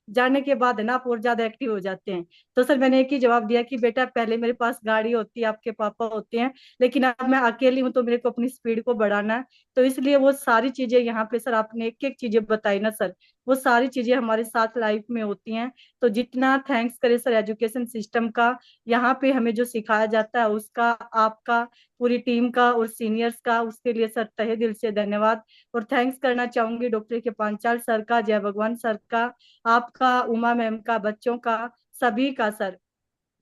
जाने के बाद है ना आप और ज्यादा एक्टिव हो जाते हैं। तो सर मैंने एक ही जवाब दिया कि बेटा पहले मेरे पास गाड़ी होती है, आपके पापा होते हैं, लेकिन अब मैं अकेली हूँ तो मेरे को अपनी स्पीड को बढ़ाना है। तो इसलिए वो सारी चीजें यहाँ पे सर आपने एक एक चीजें बताई ना सर, वो सारी चीजें हमारे साथ लाइफ में होती हैं। तो जितना थैंक्स करे सर एजुकेशन सिस्टम का, यहाँ पे हमें जो सिखाया जाता है उसका, आपका, पूरी टीम का और सीनियर्स का, उसके लिए सर तहे दिल से धन्यवाद। और थैंक्स करना चाहूंगी डॉक्टर के पांचाल सर का, जय भगवान सर का, आपका, उमा मैम का, बच्चों का, सभी का सर,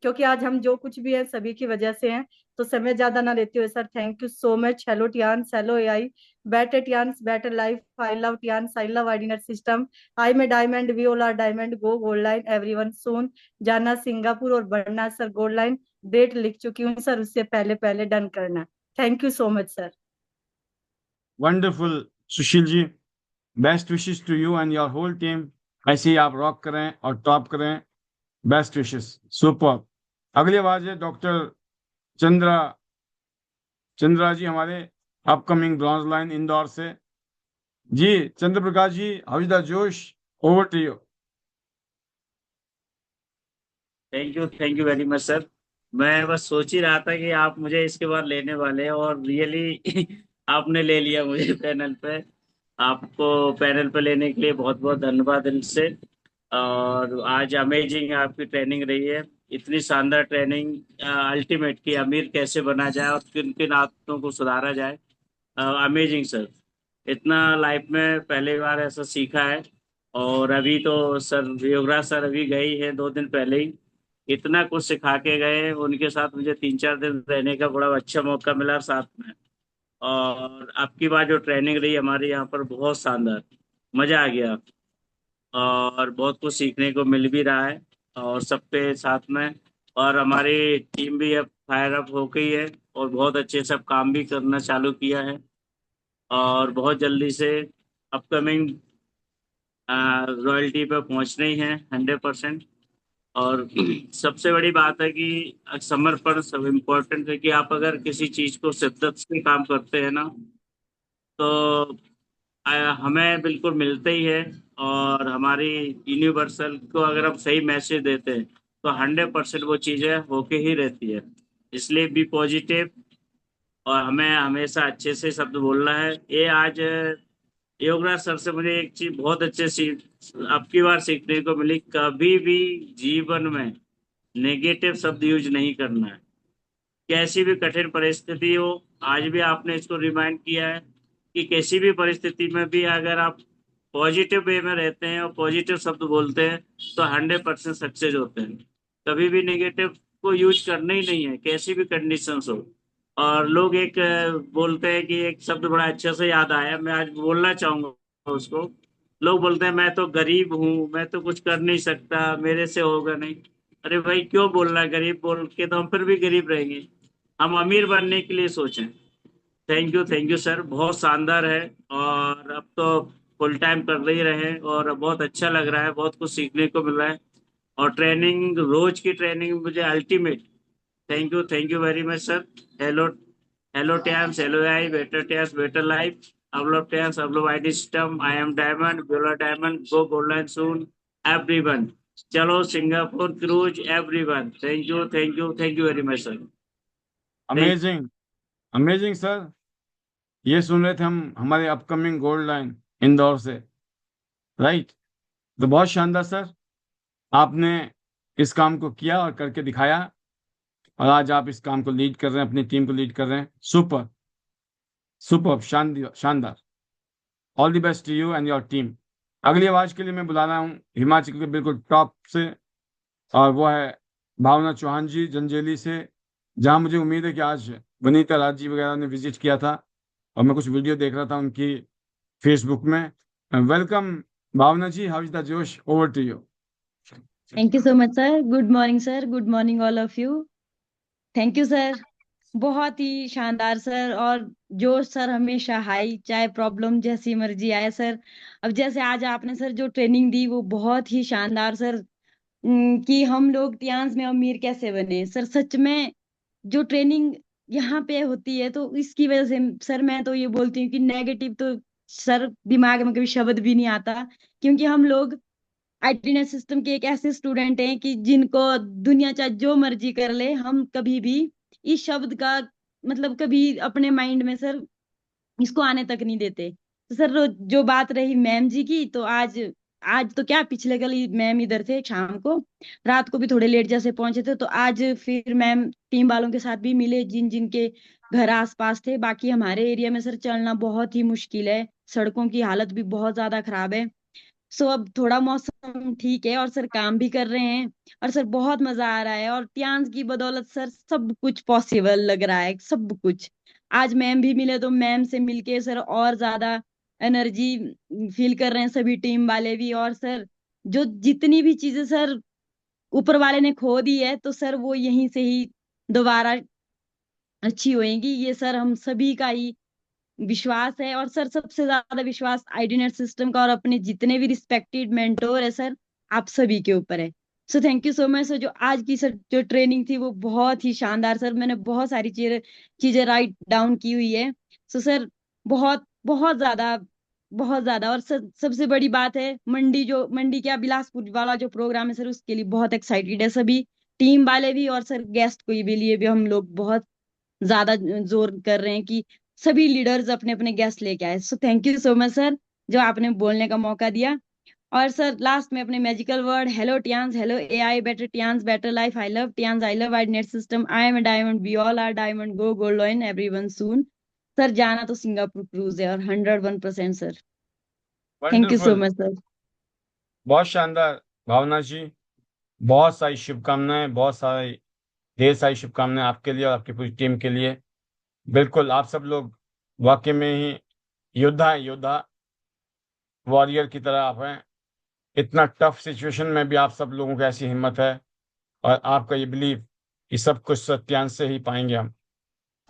क्योंकि आज हम जो कुछ भी है सभी की वजह से हैं। तो समय ज्यादा ना लेते हुए sir thank you so much. Hello Tiens, hello AI, better Tiens, better life, I love Tiens, I love IDNet system, I am diamond, we all are diamond, go gold line, everyone soon, जाना Singapore और बढ़ना sir gold line. Date लिख चुकी हूँ sir, उससे पहले पहले done करना। Thank you so much sir. Wonderful Sushil ji, best wishes to you and your whole team. ऐसे ही आप रॉक करें और टॉप करें। Best wishes. सुपर। अगली आवाज है डॉक्टर चंद्रा, चंद्रा जी हमारे अपकमिंग ब्रॉन्ज लाइन इंदौर से। जी Chandra Prakash ji, how is the जोश? Over to you. Thank you very much sir. मैं बस सोच ही रहा था कि आप मुझे इसके बाद लेने वाले हैं, और रियली आपने ले लिया मुझे पैनल पे। आपको पैनल पे लेने के लिए बहुत बहुत धन्यवाद दिल से। और आज अमेजिंग आपकी ट्रेनिंग रही है, इतनी शानदार ट्रेनिंग, अल्टीमेट की अमीर कैसे बना जाए और किन किन आदतों को सुधारा जाए। Amazing sir. इतना लाइफ में पहली बार ऐसा सीखा है। और अभी तो सर योगराज सर अभी गए ही हैं 2 दिन पहले ही, इतना कुछ सिखा के गए। उनके साथ मुझे 3-4 दिन रहने का बड़ा अच्छा मौका मिला साथ में। और आपकी बात जो ट्रेनिंग रही हमारे यहाँ पर बहुत शानदार, मजा आ गया। और बहुत कुछ सीखने को मिल भी रहा है और सबके साथ में। और हमारी टीम भी अब फायर अप हो गई है। और बहुत अच्छे से अब काम भी करना चालू किया है, और बहुत जल्दी से अपकमिंग रॉयल्टी पे पहुंचना ही है 100%। और सबसे बड़ी बात है कि समर्पण सब इम्पोर्टेंट है, कि आप अगर किसी चीज को शिद्दत से काम करते हैं ना, तो हमें बिल्कुल मिलते ही है। और हमारी यूनिवर्सल को अगर हम सही मैसेज देते हैं, तो 100% वो चीजें होके ही रहती है। इसलिए बी पॉजिटिव, और हमें हमेशा अच्छे से शब्द बोलना है। ये आज योगराज सर से मुझे एक चीज बहुत अच्छे सीख अब की बार सीखने को मिली, कभी भी जीवन में नेगेटिव शब्द यूज नहीं करना है, कैसी भी कठिन परिस्थिति हो। आज भी आपने इसको रिमाइंड किया है कि किसी भी परिस्थिति में भी अगर आप पॉजिटिव वे में रहते हैं और पॉजिटिव शब्द बोलते हैं, तो 100% सक्सेस होते हैं। कभी भी नेगेटिव को यूज करना ही नहीं है, कैसी भी कंडीशंस हो। और लोग एक बोलते हैं कि एक शब्द बड़ा अच्छा से याद आया, मैं आज बोलना चाहूंगा उसको। लोग बोलते हैं मैं तो गरीब हूँ, मैं तो कुछ कर नहीं सकता, मेरे से होगा नहीं। अरे भाई, क्यों बोलना, गरीब बोल के तो हम फिर भी गरीब रहेंगे। हम अमीर बनने के लिए सोचें। थैंक यू सर, बहुत शानदार है। और अब तो फुल टाइम कर ही रहे, और बहुत अच्छा लग रहा है, बहुत कुछ सीखने को मिल रहा है। और ट्रेनिंग, रोज की ट्रेनिंग मुझे ultimate. Thank you very much sir. Hello, hello Tiens, hello AI, better Tiens, better life. I love Tiens, I love ID system, I am diamond, गोला diamond, go golden soon everyone. चलो Singapore cruise everyone. Thank you very much sir. Thank amazing, amazing sir. ये सुन रहे थे हम हमारे upcoming gold line Indore से, right? तो बहुत शानदार सर, आपने इस काम को किया और करके दिखाया, और आज आप इस काम को लीड कर रहे हैं, अपनी टीम को लीड कर रहे हैं। सुपर, सुपर, शानदार, शानदार। All the best to you and your team. अगली आवाज के लिए मैं बुला रहा हूँ हिमाचल के बिल्कुल टॉप से, और वो है भावना चौहान जी जंजेली से, जहाँ मुझे उम्मीद है कि आज वनीता राज जी वगैरह ने विजिट किया था, और मैं कुछ वीडियो देख रहा था उनकी फेसबुक में। Welcome Bhavna ji, how is the जोश, over to you. Thank you so much sir. Good morning sir, good morning all of you. Thank you sir. बहुत ही शानदार सर। और जो सर हमेशा हाई, चाहे प्रॉब्लम जैसी मर्जी आए सर। अब जैसे आज आपने सर जो ट्रेनिंग दी वो बहुत ही शानदार सर। कि हम लोग टियान्स में अमीर कैसे बने सर, सच में जो ट्रेनिंग यहाँ पे होती है तो इसकी वजह से सर मैं तो ये बोलती हूँ कि नेगेटिव तो सर दिमाग में कभी शब्द भी नहीं आता। क्योंकि हम लोग आईटीनेस सिस्टम के एक ऐसे स्टूडेंट हैं कि जिनको दुनिया चाहे जो मर्जी कर ले, हम कभी भी इस शब्द का मतलब कभी अपने माइंड में सर इसको आने तक नहीं देते। तो सर जो बात रही मैम जी की, तो आज आज तो क्या, पिछले कल ही मैम इधर थे, शाम को रात को भी थोड़े लेट जैसे पहुंचे थे, तो आज फिर मैम टीम वालों के साथ भी मिले जिन जिन के घर आसपास थे। बाकी हमारे एरिया में सर चलना बहुत ही मुश्किल है, सड़कों की हालत भी बहुत ज्यादा खराब है। सो अब थोड़ा मौसम ठीक है और सर काम भी कर रहे हैं, और सर बहुत मजा आ रहा है। और टियान्स की बदौलत सर सब कुछ पॉसिबल लग रहा है, सब कुछ। आज मैम भी मिले तो मैम से मिलके सर और ज्यादा एनर्जी फील कर रहे हैं सभी टीम वाले भी। और सर जो जितनी भी चीजें सर ऊपर वाले ने खो दी है, तो सर वो यहीं से ही दोबारा अच्छी होएंगी, ये सर हम सभी का ही विश्वास है। और सर सबसे ज्यादा विश्वास आईडीनेट सिस्टम का और अपने जितने भी रिस्पेक्टेड मेंटोर है सर, आप सभी के ऊपर है। So thank you so much sir. जो आज की सर जो ट्रेनिंग थी वो बहुत ही शानदार सर, मैंने बहुत सारी चीजें चीजें राइट डाउन की हुई है। सो सर बहुत बहुत ज्यादा, बहुत ज्यादा। और सर सबसे बड़ी बात है, मंडी क्या बिलासपुर वाला जो प्रोग्राम है सर, उसके लिए बहुत एक्साइटेड है सभी टीम वाले भी। और सर गेस्ट को भी लिए भी हम लोग बहुत ज्यादा जोर कर रहे हैं कि सभी लीडर्स अपने अपने गेस्ट लेके आए। So thank you so much sir, जो आपने बोलने का मौका दिया। और सर लास्ट में अपने magical word, hello Tiens, hello AI, better Tiens, better life, I love Tiens, I love IDNet system, I am a diamond, we all are diamond, go gold line everyone soon. Sir जाना तो Singapore cruise है, और 101% sir. Thank you so wonderful, much sir. बहुत शानदार भावना जी। बहुत सारी शुभकामनाएं, बहुत सारी, ढेर सारी शुभकामनाएं आपके लिए और आपकी पूरी टीम के लिए। बिल्कुल, आप सब लोग वाकई में ही योद्धा हैं, योद्धा, वॉरियर की तरह आप हैं। इतना टफ सिचुएशन में भी आप सब लोगों की ऐसी हिम्मत है, और आपका ये बिलीव, ये सब कुछ सत्यांश से ही पाएंगे हम।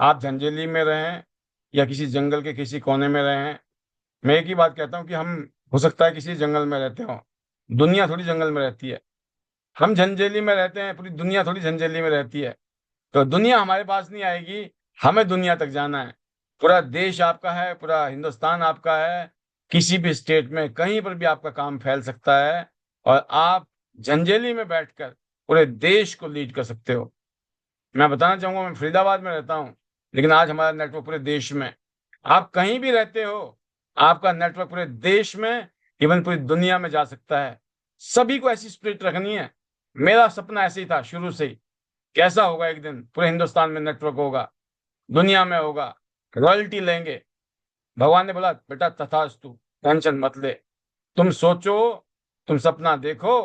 आप झंझेली में रहें या किसी जंगल के किसी कोने में रहें, मैं एक ही बात कहता हूँ कि हम हो सकता है किसी जंगल में रहते हो, दुनिया थोड़ी जंगल में रहती है। हम झंझेली में रहते हैं, पूरी दुनिया थोड़ी झंझेली में रहती है। तो दुनिया हमारे पास नहीं आएगी, हमें दुनिया तक जाना है। पूरा देश आपका है, पूरा हिंदुस्तान आपका है, किसी भी स्टेट में कहीं पर भी आपका काम फैल सकता है और आप झंझेली में बैठकर पूरे देश को लीड कर सकते हो। मैं बताना चाहूंगा, मैं फरीदाबाद में रहता हूँ, लेकिन आज हमारा नेटवर्क पूरे देश में। आप कहीं भी रहते हो, आपका नेटवर्क पूरे देश में, इवन पूरी दुनिया में जा सकता है। सभी को ऐसी स्पिरिट रखनी है। मेरा सपना ऐसे ही था शुरू से ही। कैसा होगा, एक दिन पूरे हिंदुस्तान में नेटवर्क होगा, दुनिया में होगा, रॉयल्टी लेंगे। भगवान ने बोला बेटा तथास्तु, टेंशन मत ले, तुम सोचो, तुम सपना देखो,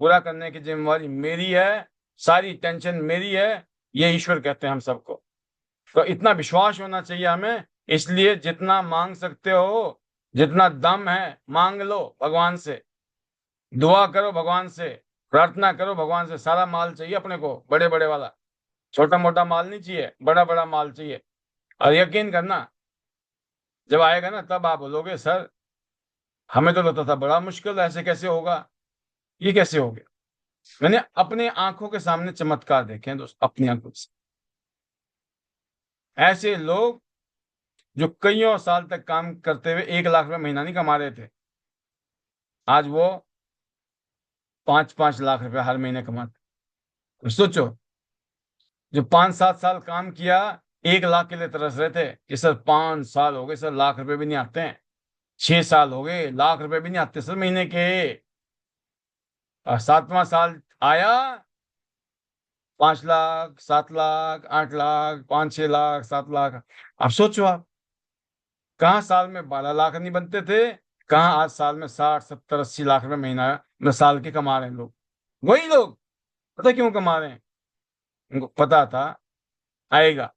पूरा करने की जिम्मेवारी मेरी है, सारी टेंशन मेरी है। ये ईश्वर कहते हैं हम सबको। तो इतना विश्वास होना चाहिए हमें। इसलिए जितना मांग सकते हो, जितना दम है, मांग लो भगवान से, दुआ करो भगवान से, प्रार्थना करो भगवान से। सारा माल चाहिए अपने को, बड़े बड़े वाला, छोटा मोटा माल नहीं चाहिए, बड़ा बड़ा माल चाहिए। और यकीन करना, जब आएगा ना तब आप बोलोगे सर हमें तो लगता था बड़ा मुश्किल, ऐसे कैसे होगा, ये कैसे हो गया। मैंने अपने आंखों के सामने चमत्कार देखे हैं दोस्त, अपनी आंखों से। ऐसे लोग जो कईयों साल तक काम करते हुए 1 लाख रुपए महीना नहीं कमा रहे थे, आज वो 5-5 लाख रुपए हर महीने कमाते। तो सोचो, जो 5-7 साल काम किया, 1 लाख के लिए तरस रहे थे कि सर 5 साल हो गए सर, लाख रुपए भी नहीं आते हैं। 6 साल हो गए, लाख रुपए भी नहीं आते सर महीने के। और 7वां साल आया, 5 लाख, 7 लाख, 8 लाख, 5-6 लाख, 7 लाख। अब सोचो आप, कहाँ साल में 12 लाख नहीं बनते थे, कहाँ आज साल में 60-70-80 लाख रुपए महीना में साल के कमा रहे हैं लोग। वही लोग, पता क्यों कमा रहे हैं? उनको पता था आएगा,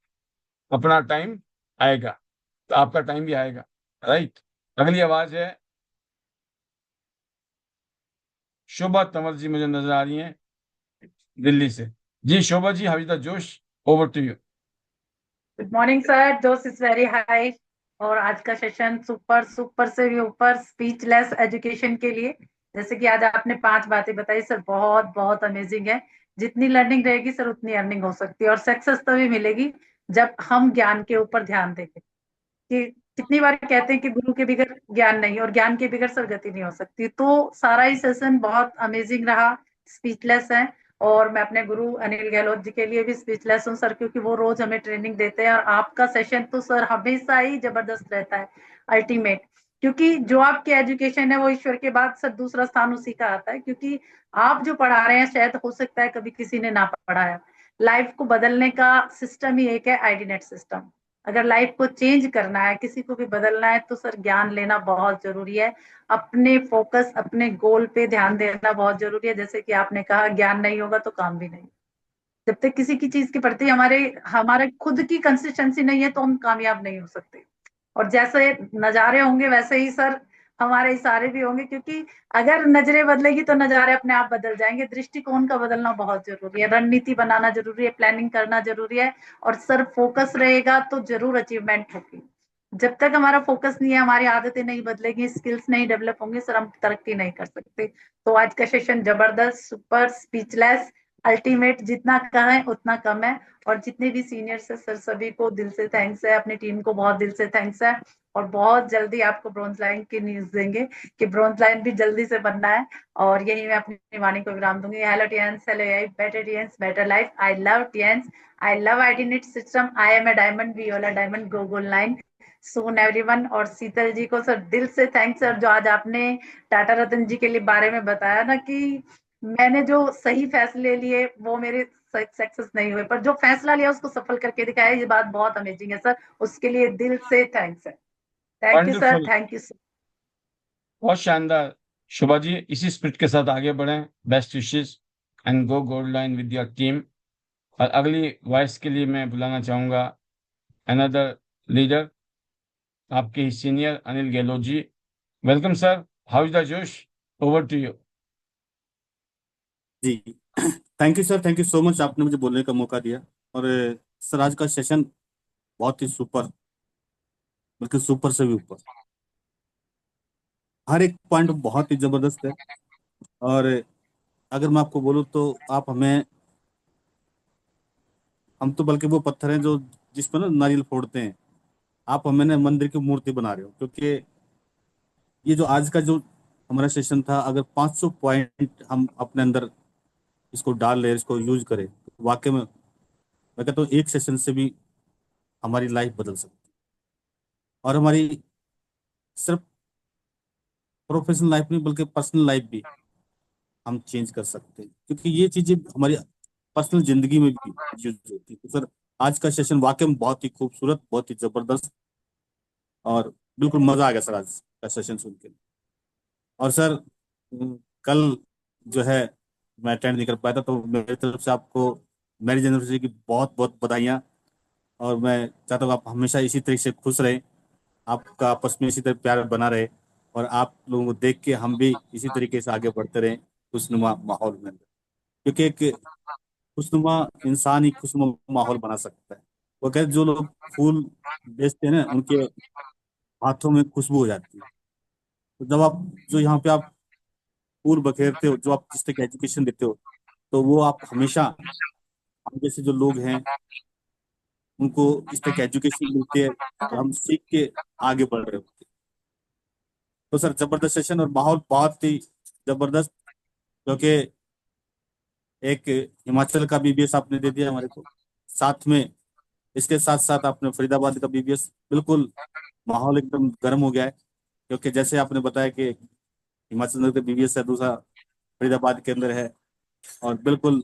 अपना टाइम आएगा, तो आपका टाइम भी आएगा। राइट। अगली आवाज है शोभा तंवर जी, मुझे नजर आ रही है दिल्ली से। जी Shobha ji, how is the जोश, over to you. Good morning sir, जोश इज वेरी हाई। और आज का सेशन सुपर सुपर से भी ऊपर, स्पीचलेस एजुकेशन के लिए। जैसे कि आज आपने 5 बातें बताई सर, बहुत बहुत अमेजिंग है। जितनी लर्निंग रहेगी सर उतनी अर्निंग हो सकती है, और सक्सेस तभी मिलेगी जब हम ज्ञान के ऊपर ध्यान देंगे। कि कितनी बार कहते हैं कि गुरु के बगैर ज्ञान नहीं, और ज्ञान के बगैर सर गति नहीं हो सकती। तो सारा ही सेशन बहुत अमेजिंग रहा, स्पीचलेस है। और मैं अपने गुरु अनिल गहलोत जी के लिए भी स्पीचलेस हूँ सर, क्योंकि वो रोज हमें ट्रेनिंग देते हैं। और आपका सेशन तो सर हमेशा ही जबरदस्त रहता है, अल्टीमेट। क्योंकि जो आपकी एजुकेशन है वो ईश्वर के बाद सर दूसरा स्थान उसी का आता है। क्योंकि आप जो पढ़ा रहे हैं शायद हो सकता है कभी किसी ने ना पढ़ाया। लाइफ को बदलने का सिस्टम ही एक है, आईडी नेट सिस्टम। अगर लाइफ को चेंज करना है, किसी को भी बदलना है, तो सर ज्ञान लेना बहुत जरूरी है। अपने फोकस, अपने गोल पे ध्यान देना बहुत जरूरी है। जैसे कि आपने कहा, ज्ञान नहीं होगा तो काम भी नहीं। जब तक किसी की चीज के प्रति हमारे हमारे खुद की कंसिस्टेंसी नहीं है तो हम कामयाब नहीं हो सकते। और जैसे नजारे होंगे वैसे ही सर हमारे इशारे भी होंगे। क्योंकि अगर नजरें बदलेगी तो नजारे अपने आप बदल जाएंगे। दृष्टिकोण का बदलना बहुत जरूरी है, रणनीति बनाना जरूरी है, प्लानिंग करना जरूरी है। और सर फोकस रहेगा तो जरूर अचीवमेंट होगी। जब तक हमारा फोकस नहीं है, हमारी आदतें नहीं बदलेंगी, स्किल्स नहीं डेवलप होंगे सर, हम तरक्की नहीं कर सकते। तो आज का सेशन जबरदस्त, सुपर, स्पीचलेस, अल्टीमेट। जितना कहें उतना कम है। और जितने भी सीनियर्स है सर, सभी को दिल से थैंक्स है, अपनी टीम को बहुत दिल से थैंक्स है। और बहुत जल्दी आपको ब्रॉन्ज लाइन की न्यूज देंगे कि ब्रॉन्ज लाइन भी जल्दी से बनना है। और यही मैं अपनी वाणी को विराम दूंगी। Hello Tiens, hello AI, better Tiens, better life. I love Tiens, I love IDNet system. I am a diamond, we all are diamond, go gold line soon everyone. और शीतल जी को सर दिल से थैंक्स सर, जो आज आपने टाटा रतन जी के लिए बारे में बताया ना, कि मैंने जो सही फैसले लिए वो मेरे सक्सेस नहीं हुए, पर जो फैसला लिया उसको सफल करके दिखाया, ये बात बहुत अमेजिंग है सर। उसके लिए दिल से थैंक्स है। Thank you sir, wonderful, thank you sir. बहुत शानदार। शोभा जी, इसी स्पिरिट के साथ आगे बढ़ें। Best wishes and go gold line with your team. और अगली वॉइस के लिए मैं बुलाना चाहूंगा अनदर लीडर, आपके ही senior Anil Gehlot ji. Welcome sir, how is the जोश, ओवर टू यू। जी thank you sir, thank you so much, आपने मुझे बोलने का मौका दिया। और सर आज का सेशन बहुत ही सुपर, बल्कि सुपर से भी ऊपर। हर एक पॉइंट बहुत ही जबरदस्त है। और अगर मैं आपको बोलूँ तो आप हमें, हम तो बल्कि वो पत्थर हैं जो जिस पर ना नारियल फोड़ते हैं, आप हमें ना मंदिर की मूर्ति बना रहे हो। क्योंकि ये जो आज का जो हमारा सेशन था, अगर 500 पॉइंट हम अपने अंदर इसको डाल रहे, इसको यूज करें, तो वाकई में मैं कहता हूँ एक सेशन से भी हमारी लाइफ बदल सकती है। और हमारी सिर्फ प्रोफेशनल लाइफ नहीं, बल्कि पर्सनल लाइफ भी हम चेंज कर सकते हैं, क्योंकि ये चीजें हमारी पर्सनल जिंदगी में भी यूज होती है। तो सर, आज का सेशन वाकई में बहुत ही खूबसूरत, बहुत ही जबरदस्त, और बिल्कुल मजा आ गया सर आज का सेशन सुन के। और सर, कल जो है मैं अटेंड नहीं कर पाया था, तो मेरी तरफ से आपको मैरिज एनिवर्सरी की बहुत बहुत बधाइयाँ। और मैं चाहता हूँ आप हमेशा इसी तरीके से खुश रहें, आपका आपस में इसी तरह प्यार बना रहे, और आप लोगों को देख के हम भी इसी तरीके से आगे बढ़ते रहें खुशनुमा माहौल में। क्योंकि एक खुशनुमा इंसान ही खुशनुमा माहौल बना सकता है। वो कहते जो लोग फूल बेचते हैं ना, उनके हाथों में खुशबू हो जाती है। तो जब आप, जो यहाँ पे आप फूल बखेरते हो, जो आप जिस तरह की एजुकेशन देते हो, तो वो आप हमेशा, हम जैसे जो लोग हैं उनको इस तरह की एजुकेशन मिलती है, और हम सीख के आगे बढ़ रहे होते हैं। तो सर, जबरदस्त सेशन और माहौल बहुत ही जबरदस्त। क्योंकि एक हिमाचल का बीबीएस आपने दे दिया हमारे को, साथ में इसके साथ साथ आपने फरीदाबाद का बीबीएस, बिल्कुल माहौल एकदम गर्म हो गया है। क्योंकि जैसे आपने बताया कि हिमाचल नगर का बीबीएस है, दूसरा फरीदाबाद के अंदर है, और बिल्कुल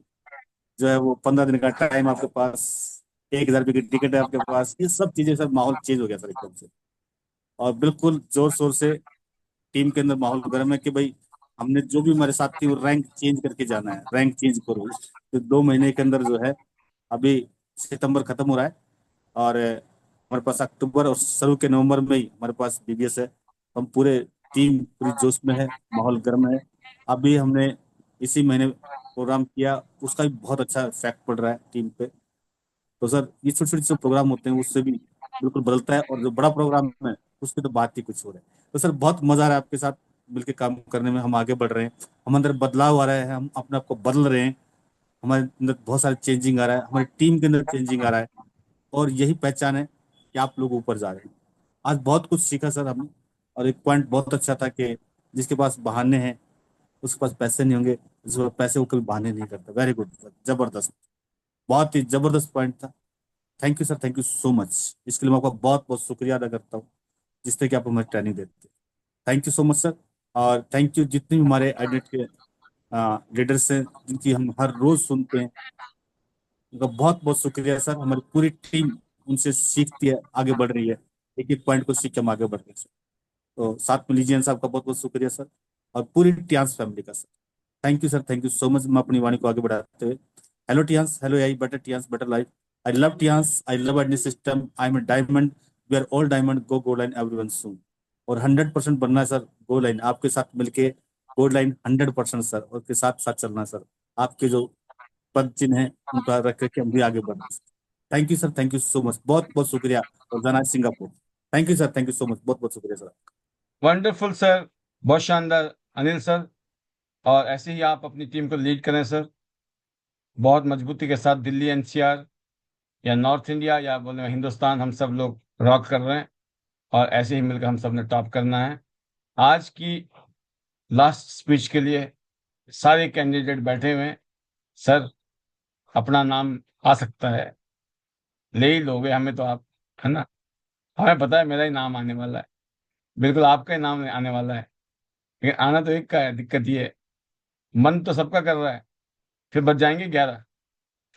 जो है वो 15 दिन का टाइम आपके पास, 1,000 रुपये की टिकट है आपके पास। ये सब चीजें, सर माहौल चेंज हो गया सर एकदम से। और बिल्कुल जोर शोर से टीम के अंदर माहौल गर्म है कि भाई हमने जो भी हमारे साथ थी वो रैंक चेंज करके जाना है, रैंक चेंज करो। तो 2 महीने के अंदर जो है, अभी सितंबर खत्म हो रहा है, और हमारे पास अक्टूबर और शुरू के नवंबर में ही हमारे पास बीबीएस है। हम पूरे टीम पूरी जोश में है, माहौल गर्म है। अभी हमने इसी महीने प्रोग्राम किया, उसका भी बहुत अच्छा इफेक्ट पड़ रहा है टीम पे। तो सर, ये छोटे छोटे जो प्रोग्राम होते हैं उससे भी बिल्कुल बदलता है, और जो बड़ा प्रोग्राम है उसकी तो बात ही कुछ हो रहा है। तो सर, बहुत मजा आ रहा है आपके साथ मिलकर काम करने में। हम आगे बढ़ रहे हैं, हम अंदर बदलाव आ रहा है, हम अपने आप को बदल रहे हैं, हमारे अंदर बहुत सारे चेंजिंग आ रहा है, हमारी टीम के अंदर चेंजिंग आ रहा है। और यही पहचान है कि आप लोग ऊपर जा रहे हैं। आज बहुत कुछ सीखा सर हमने। और एक पॉइंट बहुत अच्छा था कि जिसके पास बहाने हैं उसके पास पैसे नहीं होंगे, जिसके पास पैसे वो कभी बहाने नहीं करता। वेरी गुड, जबरदस्त, बहुत ही जबरदस्त पॉइंट था। Thank you sir, thank you so much. इसके लिए मैं आपका बहुत बहुत शुक्रिया अदा करता हूँ, जिस तरह की आप हमें ट्रेनिंग देते हैं। Thank you so much sir. और थैंक यू जितने भी हमारे आइडेंट के लीडर्स हैं, जिनकी हम हर रोज सुनते हैं, उनका बहुत बहुत शुक्रिया सर। हमारी पूरी टीम उनसे सीखती है, आगे बढ़ रही है, एक एक पॉइंट को सीख के हम आगे बढ़ रहे हैं सर। तो साथ में लीजियन साहब का बहुत बहुत शुक्रिया सर, और पूरी टियांस फैमिली का sir. Thank you sir, thank you so much. मैं अपनी वाणी को आगे बढ़ाते हुए, hello Tiens, hello AI better Tiens, better life. I love Tiens, I love IDNet system, I am a diamond, we are all diamond, go gold line everyone soon. और 100% बनना है सर गोल्ड लाइन, आपके साथ मिलके gold line 100% sir, और के साथ साथ चलना है सर। आपके जो पद चिन्ह है उनका रख करके हम भी आगे बढ़ रहे हैं। Thank you sir, thank you so much, बहुत बहुत शुक्रिया। और जाना है Singapore. Thank you sir, thank you so much, बहुत बहुत शुक्रिया सर। वंडरफुल सर, बहुत शानदार अनिल सर। और ऐसे ही आप अपनी टीम को लीड करें सर, बहुत मजबूती के साथ। दिल्ली एनसीआर या नॉर्थ इंडिया या बोले हिंदुस्तान, हम सब लोग रॉक कर रहे हैं, और ऐसे ही मिलकर हम सब ने टॉप करना है। आज की लास्ट स्पीच के लिए सारे कैंडिडेट बैठे हुए हैं सर, अपना नाम आ सकता है, ले ही लोगे हमें तो आप, है ना? हमें पता है मेरा ही नाम आने वाला है, बिल्कुल आपका ही नाम आने वाला है, लेकिन आना तो एक का है। दिक्कत ये है, मन तो सबका कर रहा है, फिर बच जाएंगे 11,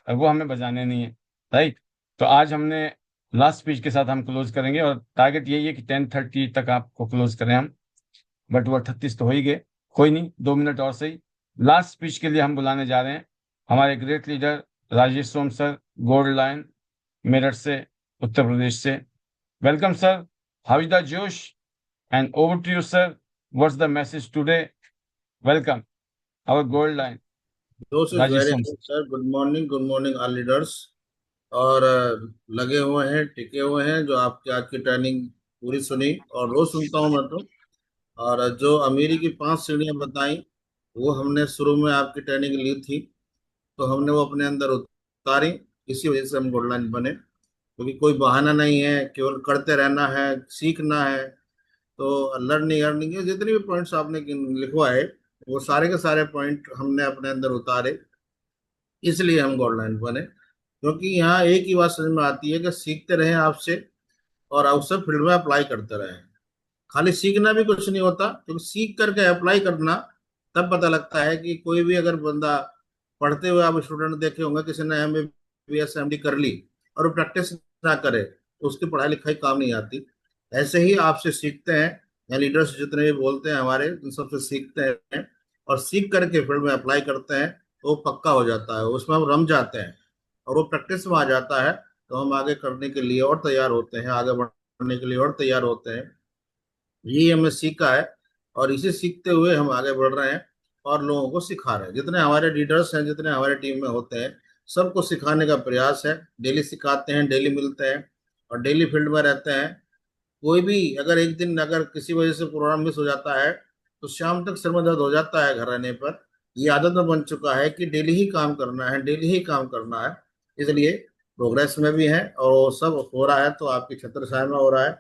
और वो हमें बजाने नहीं है। राइट। तो आज हमने लास्ट स्पीच के साथ हम क्लोज करेंगे, और टारगेट यही है कि 10:30 तक आपको क्लोज करें हम, बट वो 38 तो हो ही गए। कोई नहीं, 2 मिनट और सही। लास्ट स्पीच के लिए हम बुलाने जा रहे हैं हमारे great leader Rajesh Som sir, gold line, Meerut से, उत्तर प्रदेश से। Welcome sir, how is the जोश, and over to you sir, what's the message today? Welcome our gold line, Those is Rajesh very Som good, sir. sir. Good morning, all leaders. और लगे हुए हैं, टिके हुए हैं, जो आपकी आज की ट्रेनिंग पूरी सुनी। और रोज सुनता हूँ मैं तो। और जो अमीरी की 5 सीढ़ियां बताई, वो हमने शुरू में आपकी ट्रेनिंग ली थी, तो हमने वो अपने अंदर उतारी। इसी वजह से हम गुडलाइन बने, क्योंकि कोई बहाना नहीं है, केवल करते रहना है, सीखना है। तो लर्निंग अर्निंग के जितने भी पॉइंट्स आपने लिखवाए, वो सारे के सारे पॉइंट हमने अपने अंदर उतारे। इसलिए हम गाइडलाइन बने, क्योंकि यहाँ एक ही बात समझ में आती है कि सीखते रहें आपसे, और अवसर फील्ड में अप्लाई करते रहें। खाली सीखना भी कुछ नहीं होता, क्योंकि सीख करके अप्लाई करना तब पता लगता है कि कोई भी अगर बंदा पढ़ते हुए, आप स्टूडेंट देखे होंगे, किसी ने MBBS MD कर ली और वो प्रैक्टिस ना करे, तो उसकी पढ़ाई लिखाई काम नहीं आती। ऐसे ही आपसे सीखते हैं, या लीडर्स जितने भी बोलते हैं हमारे, उन सबसे सीखते हैं, और सीख करके फील्ड में अप्लाई करते हैं, तो वो पक्का हो जाता है, उसमें हम रम जाते हैं, और वो प्रैक्टिस में आ जाता है। तो हम आगे करने के लिए और तैयार होते हैं, आगे बढ़ने के लिए और तैयार होते हैं। यही हमने सीखा है, और इसे सीखते हुए हम आगे बढ़ रहे हैं, और लोगों को सिखा रहे हैं। जितने हमारे लीडर्स हैं, जितने हमारे टीम में होते हैं, सबको सिखाने का प्रयास है। डेली सिखाते हैं, डेली मिलते हैं, और डेली फील्ड में रहते हैं। कोई भी अगर एक दिन अगर किसी वजह से प्रोग्राम मिस हो जाता है, तो शाम तक सर में दर्द हो जाता है घर आने पर। ये आदत में बन चुका है कि डेली ही काम करना है, डेली ही काम करना है। इसलिए प्रोग्रेस में भी है, और वो सब हो रहा है, तो आपकी छत्र छाया में हो रहा है।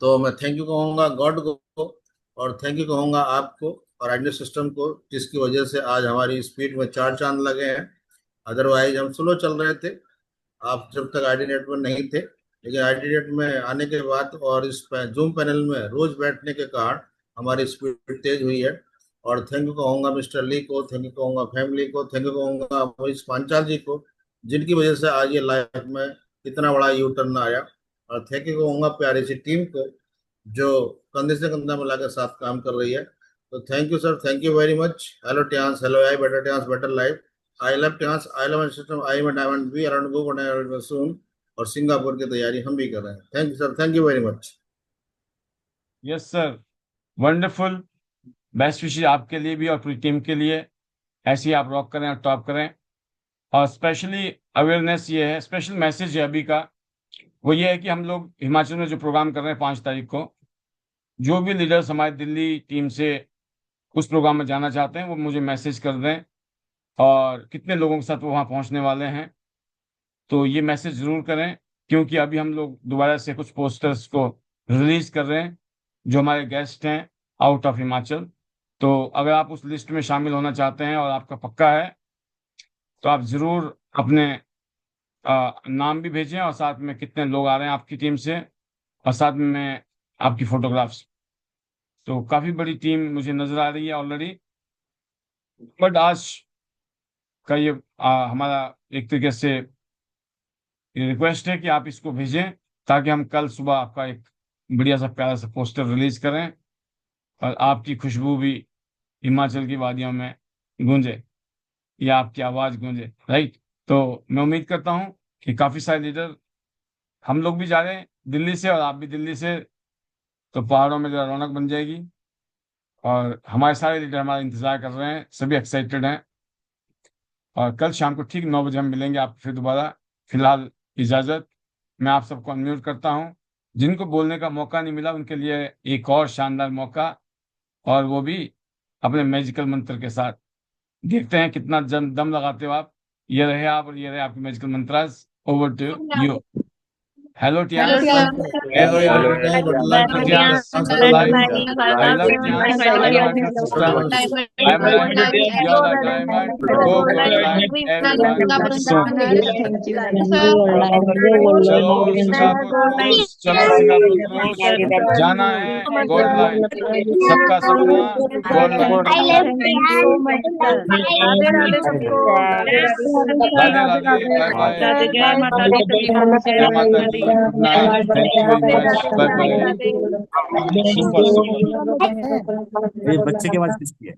तो मैं थैंक यू कहूँगा गॉड को, और थैंक यू कहूँगा आपको और आइडिया सिस्टम को, जिसकी वजह से आज हमारी स्पीड में 4 चांद लगे हैं। अदरवाइज हम स्लो चल रहे थे, आप जब तक आईडी नेट में नहीं थे। लेकिन आईडी नेट में आने के बाद और इस जूम पैनल में रोज बैठने के कारण हमारी स्पीड तेज हुई है। और थैंक यू कहूँगा मिस्टर ली को, थैंक यू कहूँगा फैमिली को, थैंक यू कहूँगा मोहित पांचाल जी को, जिनकी वजह से आज ये लाइफ में इतना बड़ा यू टर्न आया। और थैंक यू कहूँगा प्यारी सी टीम को, जो कंधे से कंधा मिला के साथ काम कर रही है। तो thank you sir, thank you very much. Hello Tiens, hello AI, better Tiens, better life. I love Tiens, I love system, I am diamond, we around go soon. और सिंगापुर की तैयारी हम भी कर रहे हैं। Thank you sir, thank you very much. Yes sir, wonderful. Best wishes आपके लिए भी और पूरी टीम के लिए। ऐसे ही आप रॉक करें और टॉप करें। और स्पेशली अवेयरनेस ये है, स्पेशल मैसेज है अभी का, वो ये है कि हम लोग हिमाचल में जो प्रोग्राम कर रहे हैं 5 तारीख को, जो भी लीडर्स हमारी दिल्ली टीम से उस प्रोग्राम में जाना चाहते हैं, वो मुझे मैसेज कर दें, और कितने लोगों के साथ वो वहाँ पहुँचने वाले हैं, तो ये मैसेज ज़रूर करें। क्योंकि अभी हम लोग दोबारा से कुछ पोस्टर्स को रिलीज कर रहे हैं, जो हमारे गेस्ट हैं आउट ऑफ हिमाचल। तो अगर आप उस लिस्ट में शामिल होना चाहते हैं और आपका पक्का है, तो आप ज़रूर अपने नाम भी भेजें, और साथ में कितने लोग आ रहे हैं आपकी टीम से, और साथ में आपकी फोटोग्राफ्स। तो काफ़ी बड़ी टीम मुझे नज़र आ रही है ऑलरेडी। बट आज का ये हमारा एक तरीके से रिक्वेस्ट है कि आप इसको भेजें, ताकि हम कल सुबह आपका एक बढ़िया सा प्यारा सा पोस्टर रिलीज करें, और आपकी खुशबू भी हिमाचल की वादियों में गूंजे, या आपकी आवाज़ गूंजे, राइट। तो मैं उम्मीद करता हूँ कि काफ़ी सारे लीडर, हम लोग भी जा रहे हैं दिल्ली से और आप भी दिल्ली से, तो पहाड़ों में जरा रौनक बन जाएगी। और हमारे सारे लीडर हमारा इंतज़ार कर रहे हैं, सभी एक्साइटेड हैं। और कल शाम को ठीक 9 बजे हम मिलेंगे आपको फिर दोबारा। फिलहाल इजाज़त, मैं आप सबको अनम्यूट करता हूँ। जिनको बोलने का मौका नहीं मिला, उनके लिए एक और शानदार मौका, और वो भी अपने मैजिकल मंत्र के साथ। देखते हैं कितना दम लगाते हो आप। ये रहे आप, और ये रहे आपके magical mantras. Over to you. Hello Tiens, hello यार, Tiens live, I love Tiens, I love my sister, I am diamond, you are the diamond, go go live everyone. So चलो सिंगापुर क्रूज, चलो सिंगापुर क्रूज, जाना है gold line, सबका सपना gold line. Radhe Radhe, bye bye, जय माता दी, सभी को जय माता दी, good night, thank you very much, bye bye, super. ये बच्चे की आवाज किसकी है?